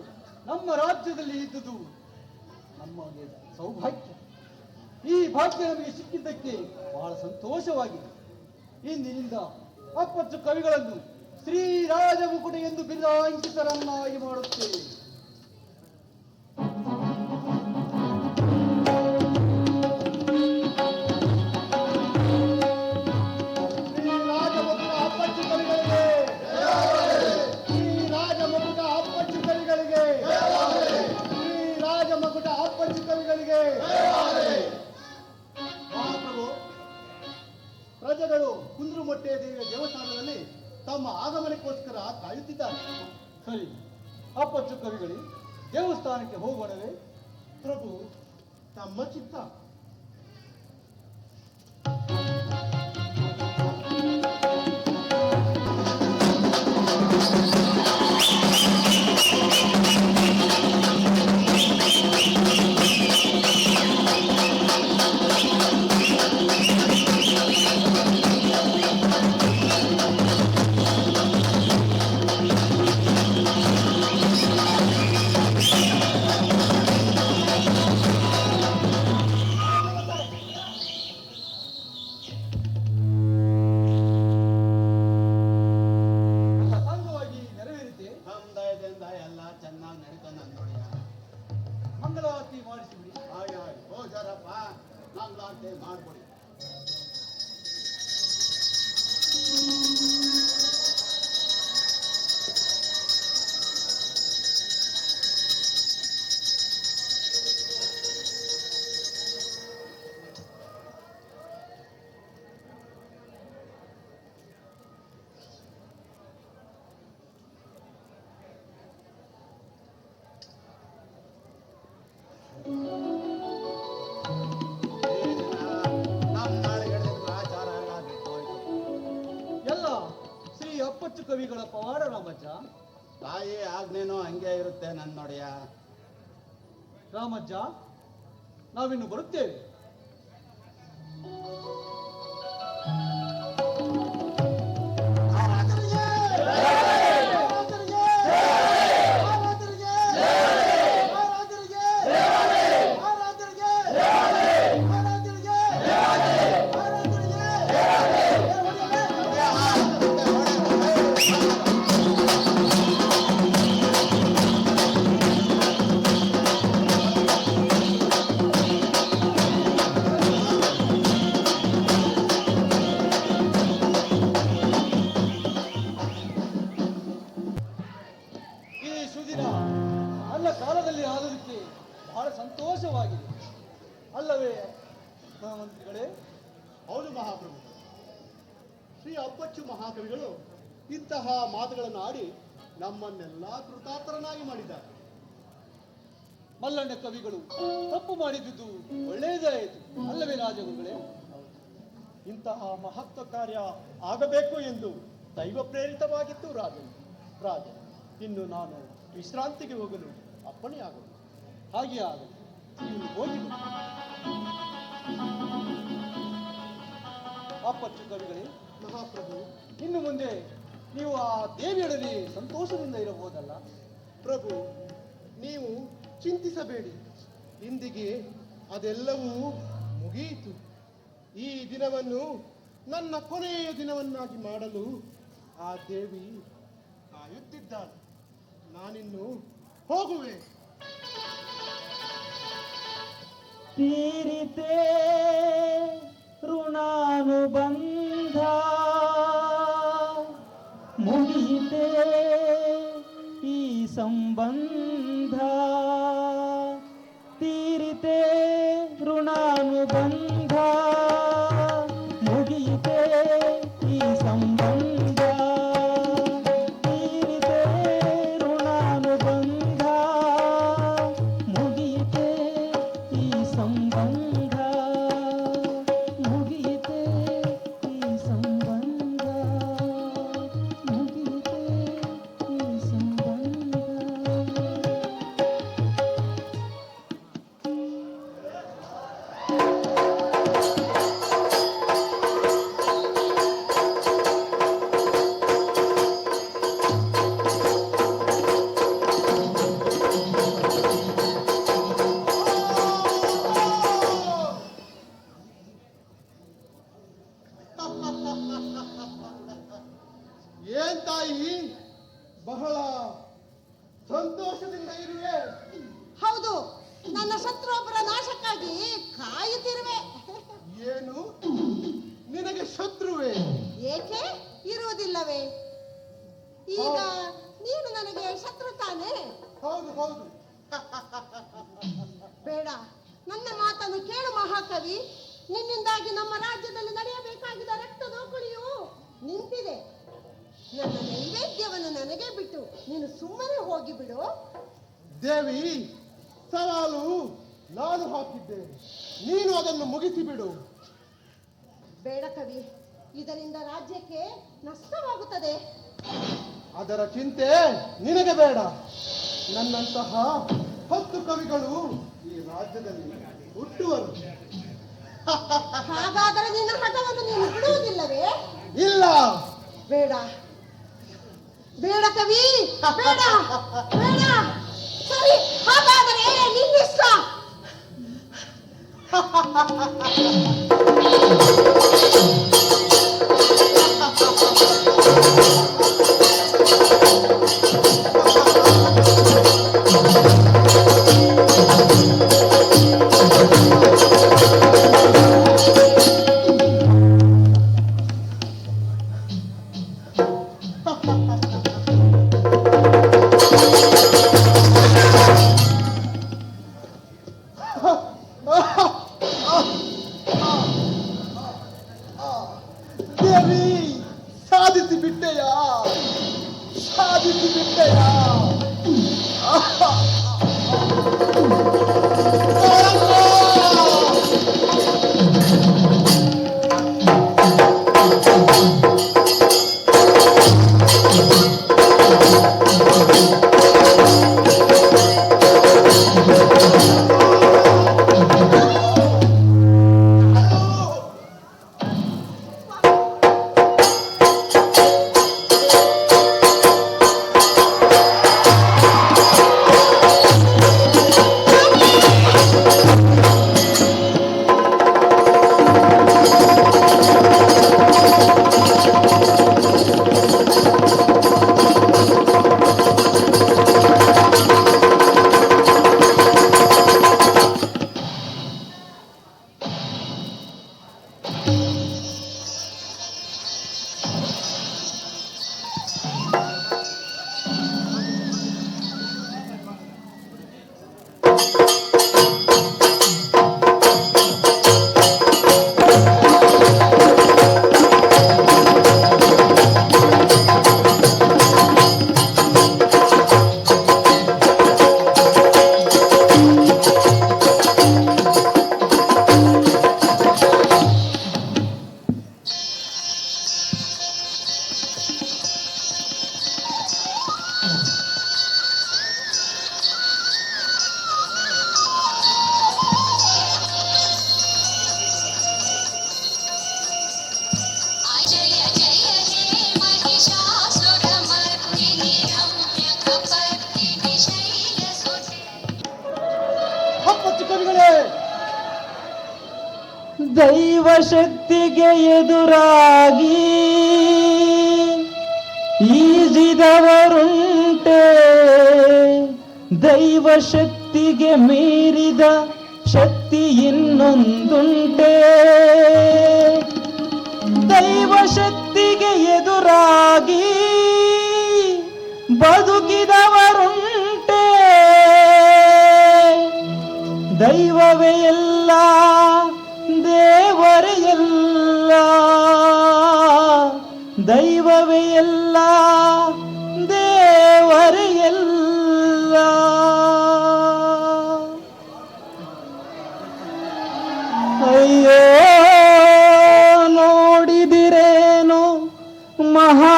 ನಮ್ಮ ರಾಜ್ಯದಲ್ಲಿ ಇದ್ದುದು ನಮಗೆ ಸೌಭಾಗ್ಯ. ಈ ಭಾಗ್ಯ ನಮಗೆ ಸಿಕ್ಕಿದ್ದಕ್ಕೆ ಬಹಳ ಸಂತೋಷವಾಗಿದೆ. ಇಂದಿನಿಂದ ಅಪ್ಪಚ್ಚು ಕವಿಗಳನ್ನು ಶ್ರೀರಾಜ ಮುಕುಟ ಎಂದು ಬಿರುದಾಂಕಿತರನ್ನಾಗಿ ಮಾಡುತ್ತೇವೆ. ಮಹಾಪ್ರಭು, ಪ್ರಜೆಗಳು ಕುಂದ್ರುಮೊಟ್ಟೆ ದೇವಿಯ ದೇವಸ್ಥಾನದಲ್ಲಿ ತಮ್ಮ ಆಗಮನಕ್ಕೋಸ್ಕರ ಕಾಯುತ್ತಿದ್ದಾರೆ. ಸರಿ, ಅಪ್ಪಚ್ಚು ಕವಿಗಳೇ, ದೇವಸ್ಥಾನಕ್ಕೆ ಹೋಗೋಣವೇ? ಪ್ರಭು, ತಮ್ಮ ಚಿತ್ತ. ಎಲ್ಲ ಚೆನ್ನಾಗಿ ನಡೀತಾನೆ ನೋಡಿಯ. ಮಂಗಳಾರತಿ ಮಾಡಿಸಿಬಿಡಿ. ಹೋಜಾರಪ್ಪ, ಮಂಗಳಾರತಿ ಮಾಡ್ಬಿಡಿ. ಎಲ್ಲ ಶ್ರೀ ಅಪ್ಪಚ್ಚು ಕವಿಗಳ ಪವಾಡ ರಾಮಜ್ಜ. ತಾಯಿ ಆಜ್ಞೆನೂ ಹಂಗೆ ಇರುತ್ತೆ ನನ್ನ ನೋಡಿಯ. ರಾಮಜ್ಜ, ನಾವಿನ್ನು ಬರುತ್ತೇವೆ. ನನ್ನ ಕಾಲದಲ್ಲಿ ಆದದಕ್ಕೆ ಬಹಳ ಸಂತೋಷವಾಗಿದೆ ಅಲ್ಲವೇ ಮಹಾಮಂತ್ರಿಗಳೇ? ಹೌದು ಮಹಾಪ್ರಭು. ಶ್ರೀ ಅಪ್ಪಚ್ಚು ಮಹಾಕವಿಗಳು ಇಂತಹ ಮಾತುಗಳನ್ನು ಆಡಿ ನಮ್ಮನ್ನೆಲ್ಲ ಕೃತಾರ್ಥರನ್ನಾಗಿ ಮಾಡಿದ್ದಾರೆ. ಮಲ್ಲಣ್ಣ ಕವಿಗಳು ತಪ್ಪು ಮಾಡಿದ್ದುದು ಒಳ್ಳೆಯದಾಯಿತು ಅಲ್ಲವೇ ರಾಜಗುರುಗಳೇ? ಇಂತಹ ಮಹತ್ವ ಕಾರ್ಯ ಆಗಬೇಕು ಎಂದು ದೈವ ಪ್ರೇರಿತವಾಗಿತ್ತು ರಾಜ. ಇನ್ನು ನಾನು ವಿಶ್ರಾಂತಿಗೆ ಹೋಗಲು ಅಪ್ಪಣೆಯಾಗಲು. ಹಾಗೆ ಆಗಲಿ, ನೀವು ಹೋಗಿ ಬನ್ನಿ. ಅಪ್ಪಚ್ಚು ಕವಿಗಳೇ, ಮಹಾಪ್ರಭು, ಇನ್ನು ಮುಂದೆ ನೀವು ಆ ದೇವಿಯೊಡನೆ ಸಂತೋಷದಿಂದ ಇರಬಹುದಲ್ಲ? ಪ್ರಭು, ನೀವು ಚಿಂತಿಸಬೇಡಿ. ಇಂದಿಗೆ ಅದೆಲ್ಲವೂ ಮುಗಿಯಿತು. ಈ ದಿನವನ್ನು ನನ್ನ ಕೊನೆಯ ದಿನವನ್ನಾಗಿ ಮಾಡಲು ಆ ದೇವಿ ಕಾಯುತ್ತಿದ್ದಾಳೆ. ನಾನಿನ್ನು ಹೋಗುವೆ. ತೀರಿತೆ ಋಣಾನುಬಂಧ ಮುಗಿಯಿತೆ ಈ ಸಂಬಂಧ. ತೀರಿತೆ ಋಣಾನುಬಂಧ ಮುಗಿಯಿತೆ ಈ ಸಂಬಂಧ. ತೀರಿತೆ ಋಣಾನುಬಂಧ ಮುಗಿಯಿತೆ ಈ ಸಂಬಂಧ. ಮುಗಿಯಿತೆ ಈ ಸಂಬಂಧ. ಮುಗಿಯಿತೆ ಈ ಸಂಬಂಧ. ಏನ್ ತಾಯಿ, ಬಹಳ ಸಂತೋಷದಿಂದ ಇರುವೆ? ಹೌದು, ನನ್ನ ಶತ್ರುವೊಬ್ಬರ ನಾಶಕ್ಕಾಗಿ ಕಾಯುತ್ತಿರುವೆ. ಏನು, ನಿನಗೆ ಶತ್ರುವೆ? ಏಕೆ ಇರುವುದಿಲ್ಲವೇ? ಈಗ ನೀನು ನನಗೆ ಶತ್ರು ತಾನೆ? ಹೌದು ಹೌದು. ಬೇಡ, ನನ್ನ ಮಾತನ್ನು ಕೇಳು ಮಹಾಕವಿ. ನಿನ್ನಿಂದಾಗಿ ನಮ್ಮ ರಾಜ್ಯದಲ್ಲಿ ನಡೆಯಬೇಕಾಗಿದ್ದ ರಕ್ತದೋಕುಳಿಯು ನಿಂತಿದೆ. ನನ್ನ ನೈವೇದ್ಯವನ್ನು ನನಗೆ ಬಿಟ್ಟು ನೀನು ಸುಮ್ಮನೆ ಹೋಗಿಬಿಡು. ದೇವಿ, ಸವಾಲು ನಾನು ಹಾಕಿದ್ದೇನೆ, ನೀನು ಅದನ್ನು ಮುಗಿಸಿ ಬಿಡು. ಬೇಡ ಕವಿ, ಇದರಿಂದ ರಾಜ್ಯಕ್ಕೆ ನಷ್ಟವಾಗುತ್ತದೆ. ಅದರ ಚಿಂತೆ ನಿನಗೆ ಬೇಡ. ನನ್ನಂತಹ 10 ಕವಿಗಳು ಈ ರಾಜ್ಯದಲ್ಲಿ ಹುಟ್ಟುವರು. ಹಾಗಾದರೆ ನಿನ್ನ ಹಠವನ್ನು ನೀನು ಬಿಡುವುದಿಲ್ಲವೇ? ಇಲ್ಲ. ಬೇಡ ಬೇಡ ಕವಿ, ಬೇಡ ಬೇಡ. ಸರಿ, ಹಾಗಾದರೆ ನಿನ್ನಿಷ್ಟ. ಅಪ್ಪಚ್ಚು ಕವಿಗಳೇ, ದೈವ ಶಕ್ತಿಗೆ ಎದುರಾಗಿ ಈಜಿದವರುಂಟೆ, ದೈವ ಶಕ್ತಿಗೆ ಮೀರಿದ ಶಕ್ತಿ ಇನ್ನೊಂದುಂಟೆ, ದೈವ ಶಕ್ತಿಗೆ ಎದುರಾಗಿ ಬದುಕಿದವರುಂಟೆ, ದೈವವೇ ಎಲ್ಲ ದೇವರೇ ಎಲ್ಲ, ದೈವವೇ ಎಲ್ಲ ದೇವರೇ ಎಲ್ಲ. ಅಯ್ಯೋ ನೋಡಿದಿರೇನು ಮಹಾ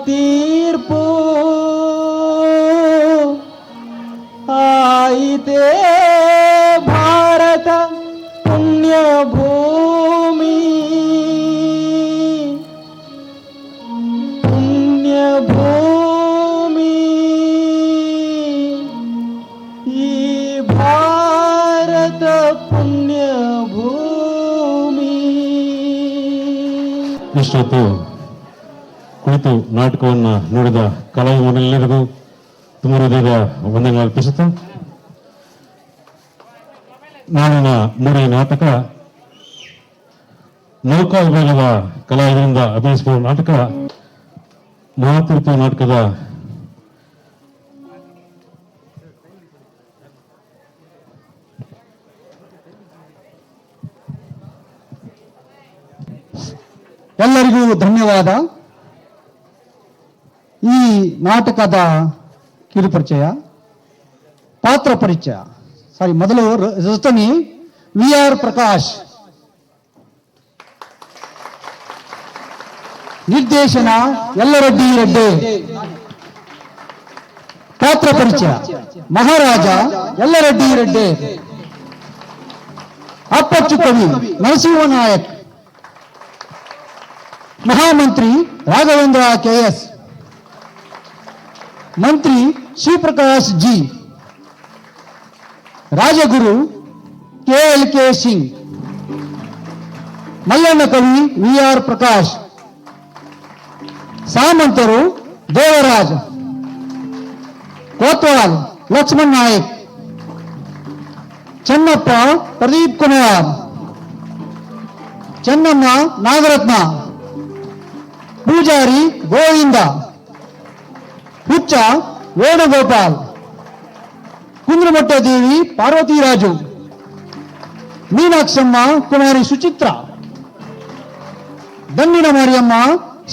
ತೀರ್ಪು, ಆಯಿತೇ ಭಾರತ ಪುಣ್ಯ ಭೂಮಿ, ಪುಣ್ಯ ಭೂಮಿ, ಈ ಭಾರತ ಪುಣ್ಯ ಭೂಮಿ. ಇಷ್ಟೊತ್ತು ಕುಳಿತು ನಾಟಕವನ್ನು ನೋಡಿದ ಕಲಾವಿದರೆಲ್ಲರಿಗೂ ತುಂಬ ಹೃದಯದ ವಂದನೆಗಳು ಅರ್ಪಿಸುತ್ತಾ, ನಾಳಿನ ಮೂರನೇ ನಾಟಕ ನೌಕಾ ವಿಭಾಗದ ಕಲಾವಿದರಿಂದ ಅಭಿನಯಿಸಿರುವ ನಾಟಕ ಮಹಾತೀರ್ಥ ನಾಟಕದ ಎಲ್ಲರಿಗೂ ಧನ್ಯವಾದ. ಈ ನಾಟಕದ ಕಿರುಪರಿಚಯ, ಪಾತ್ರ ಪರಿಚಯ. ಮೊದಲು ರಜನಿ VR ಪ್ರಕಾಶ್, ನಿರ್ದೇಶನ ಯಲ್ಲರೆಡ್ಡಿ ರೆಡ್ಡಿ. ಪಾತ್ರ ಪರಿಚಯ ಮಹಾರಾಜ ಯಲ್ಲರೆಡ್ಡಿ ರೆಡ್ಡಿ. ಅಪ್ಪಚ್ಚು ಕವಿ ನರಸಿಂಹ ನಾಯಕ್. ಮಹಾಮಂತ್ರಿ ರಾಘವೇಂದ್ರ KS. ಮಂತ್ರಿ ಶಿವಪ್ರಕಾಶ್ ಜಿ. ರಾಜಗುರು KLK ಸಿಂಗ್. ಮಲ್ಲಣ್ಣ ಕವಿ VR ಪ್ರಕಾಶ್. ಸಾಮಂತರು ದೇವರಾಜ್. ಕೋತ್ವಾಲ್ ಲಕ್ಷ್ಮಣ್ ನಾಯಕ್. ಚೆನ್ನಪ್ಪ ಪ್ರದೀಪ್ ಕುಮಾರ್. ಚೆನ್ನಮ್ಮ ನಾಗರತ್ನ. ಪೂಜಾರಿ ಗೋವಿಂದ. ಹುಚ್ಚ ವೇಣುಗೋಪಾಲ್. ಕುಂದ್ರಮಠ ದೇವಿ ಪಾರ್ವತಿರಾಜು. ಮೀನಾಕ್ಷಮ್ಮ ಕುಮಾರಿ ಸುಚಿತ್ರ. ದಂಡಿನ ಮಾರಿಯಮ್ಮ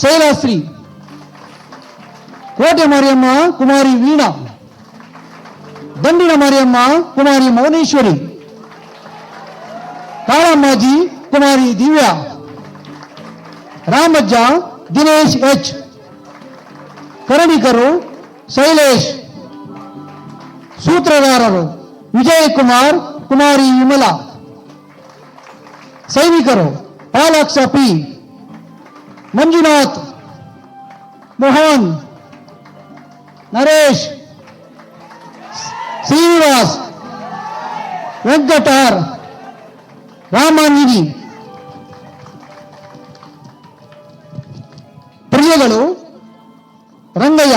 ಶೈಲಾಶ್ರೀ. ಕೋಟೆ ಮಾರಿಯಮ್ಮ ಕುಮಾರಿ ವೀಣಾ. ದಂಡಿನ ಮಾರಿಯಮ್ಮ ಕುಮಾರಿ ಮೌನೇಶ್ವರಿ. ಕಾಳಮ್ಮಾಜಿ ಕುಮಾರಿ ದಿವ್ಯಾ. ರಾಮಜ್ಜ ದಿನೇಶ್ H. ಕರಣಿಕರು ಶೈಲೇಶ್. ಸೂತ್ರಧಾರರು ವಿಜಯಕುಮಾರ್ ಕುಮಾರಿ ವಿಮಲಾ. ಸೈನಿಕರು ಪಾಲಾಕ್ಷ P. ಮಂಜುನಾಥ್, ಮೋಹನ್, ನರೇಶ್, ಶ್ರೀನಿವಾಸ್, ವೆಂಕಟಾರ್, ರಾಮಾಂಜಿನಿ. ಪ್ರಜೆಗಳು ರಂಗಯ್ಯ,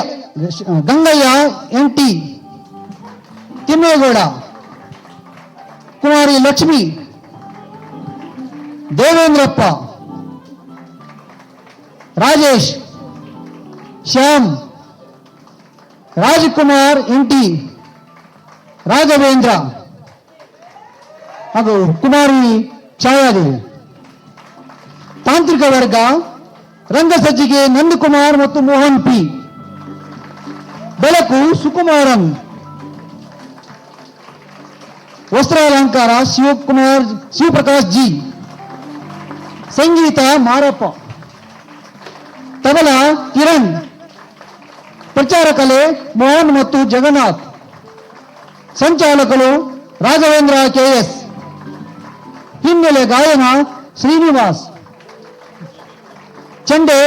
ಗಂಗಯ್ಯ NT, ತಿಮ್ಮೇಗೌಡ, ಕುಮಾರಿ ಲಕ್ಷ್ಮಿ, ದೇವೇಂದ್ರಪ್ಪ, ರಾಜೇಶ್, ಶ್ಯಾಮ್, ರಾಜಕುಮಾರ್ NT, ರಾಘವೇಂದ್ರ ಹಾಗೂ ಕುಮಾರಿ ಛಾಯಾದೇವಿ. ತಾಂತ್ರಿಕ ವರ್ಗ ರಂಗಸಜ್ಜಿಗೆ ನಂದಕುಮಾರ್ ಮತ್ತು ಮೋಹನ್ P. ಬೆಳಕು ಸುಕುಮಾರನ್. ವಸ್ತ್ರಾಲಂಕಾರ ಶಿವಪ್ರಕಾಶ್ G. ಸಂಗೀತ ಮಾರಪ್ಪ. ತಬಲ ಕಿರಣ್. ಪ್ರಚಾರ ಕಲೆ ಮೋಹನ್ ಮತ್ತು ಜಗನ್ನಾಥ್. ಸಂಚಾಲಕರು ರಾಘವೇಂದ್ರ KS. ಹಿನ್ನೆಲೆ ಗಾಯನ ಶ್ರೀನಿವಾಸ್. ಚಂಡೆ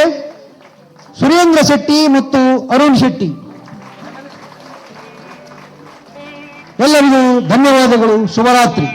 ಸುರೇಂದ್ರ ಶೆಟ್ಟಿ ಮತ್ತು ಅರುಣ್ ಶೆಟ್ಟಿ. ಎಲ್ಲರಿಗೂ ಧನ್ಯವಾದಗಳು. ಶುಭರಾತ್ರಿ.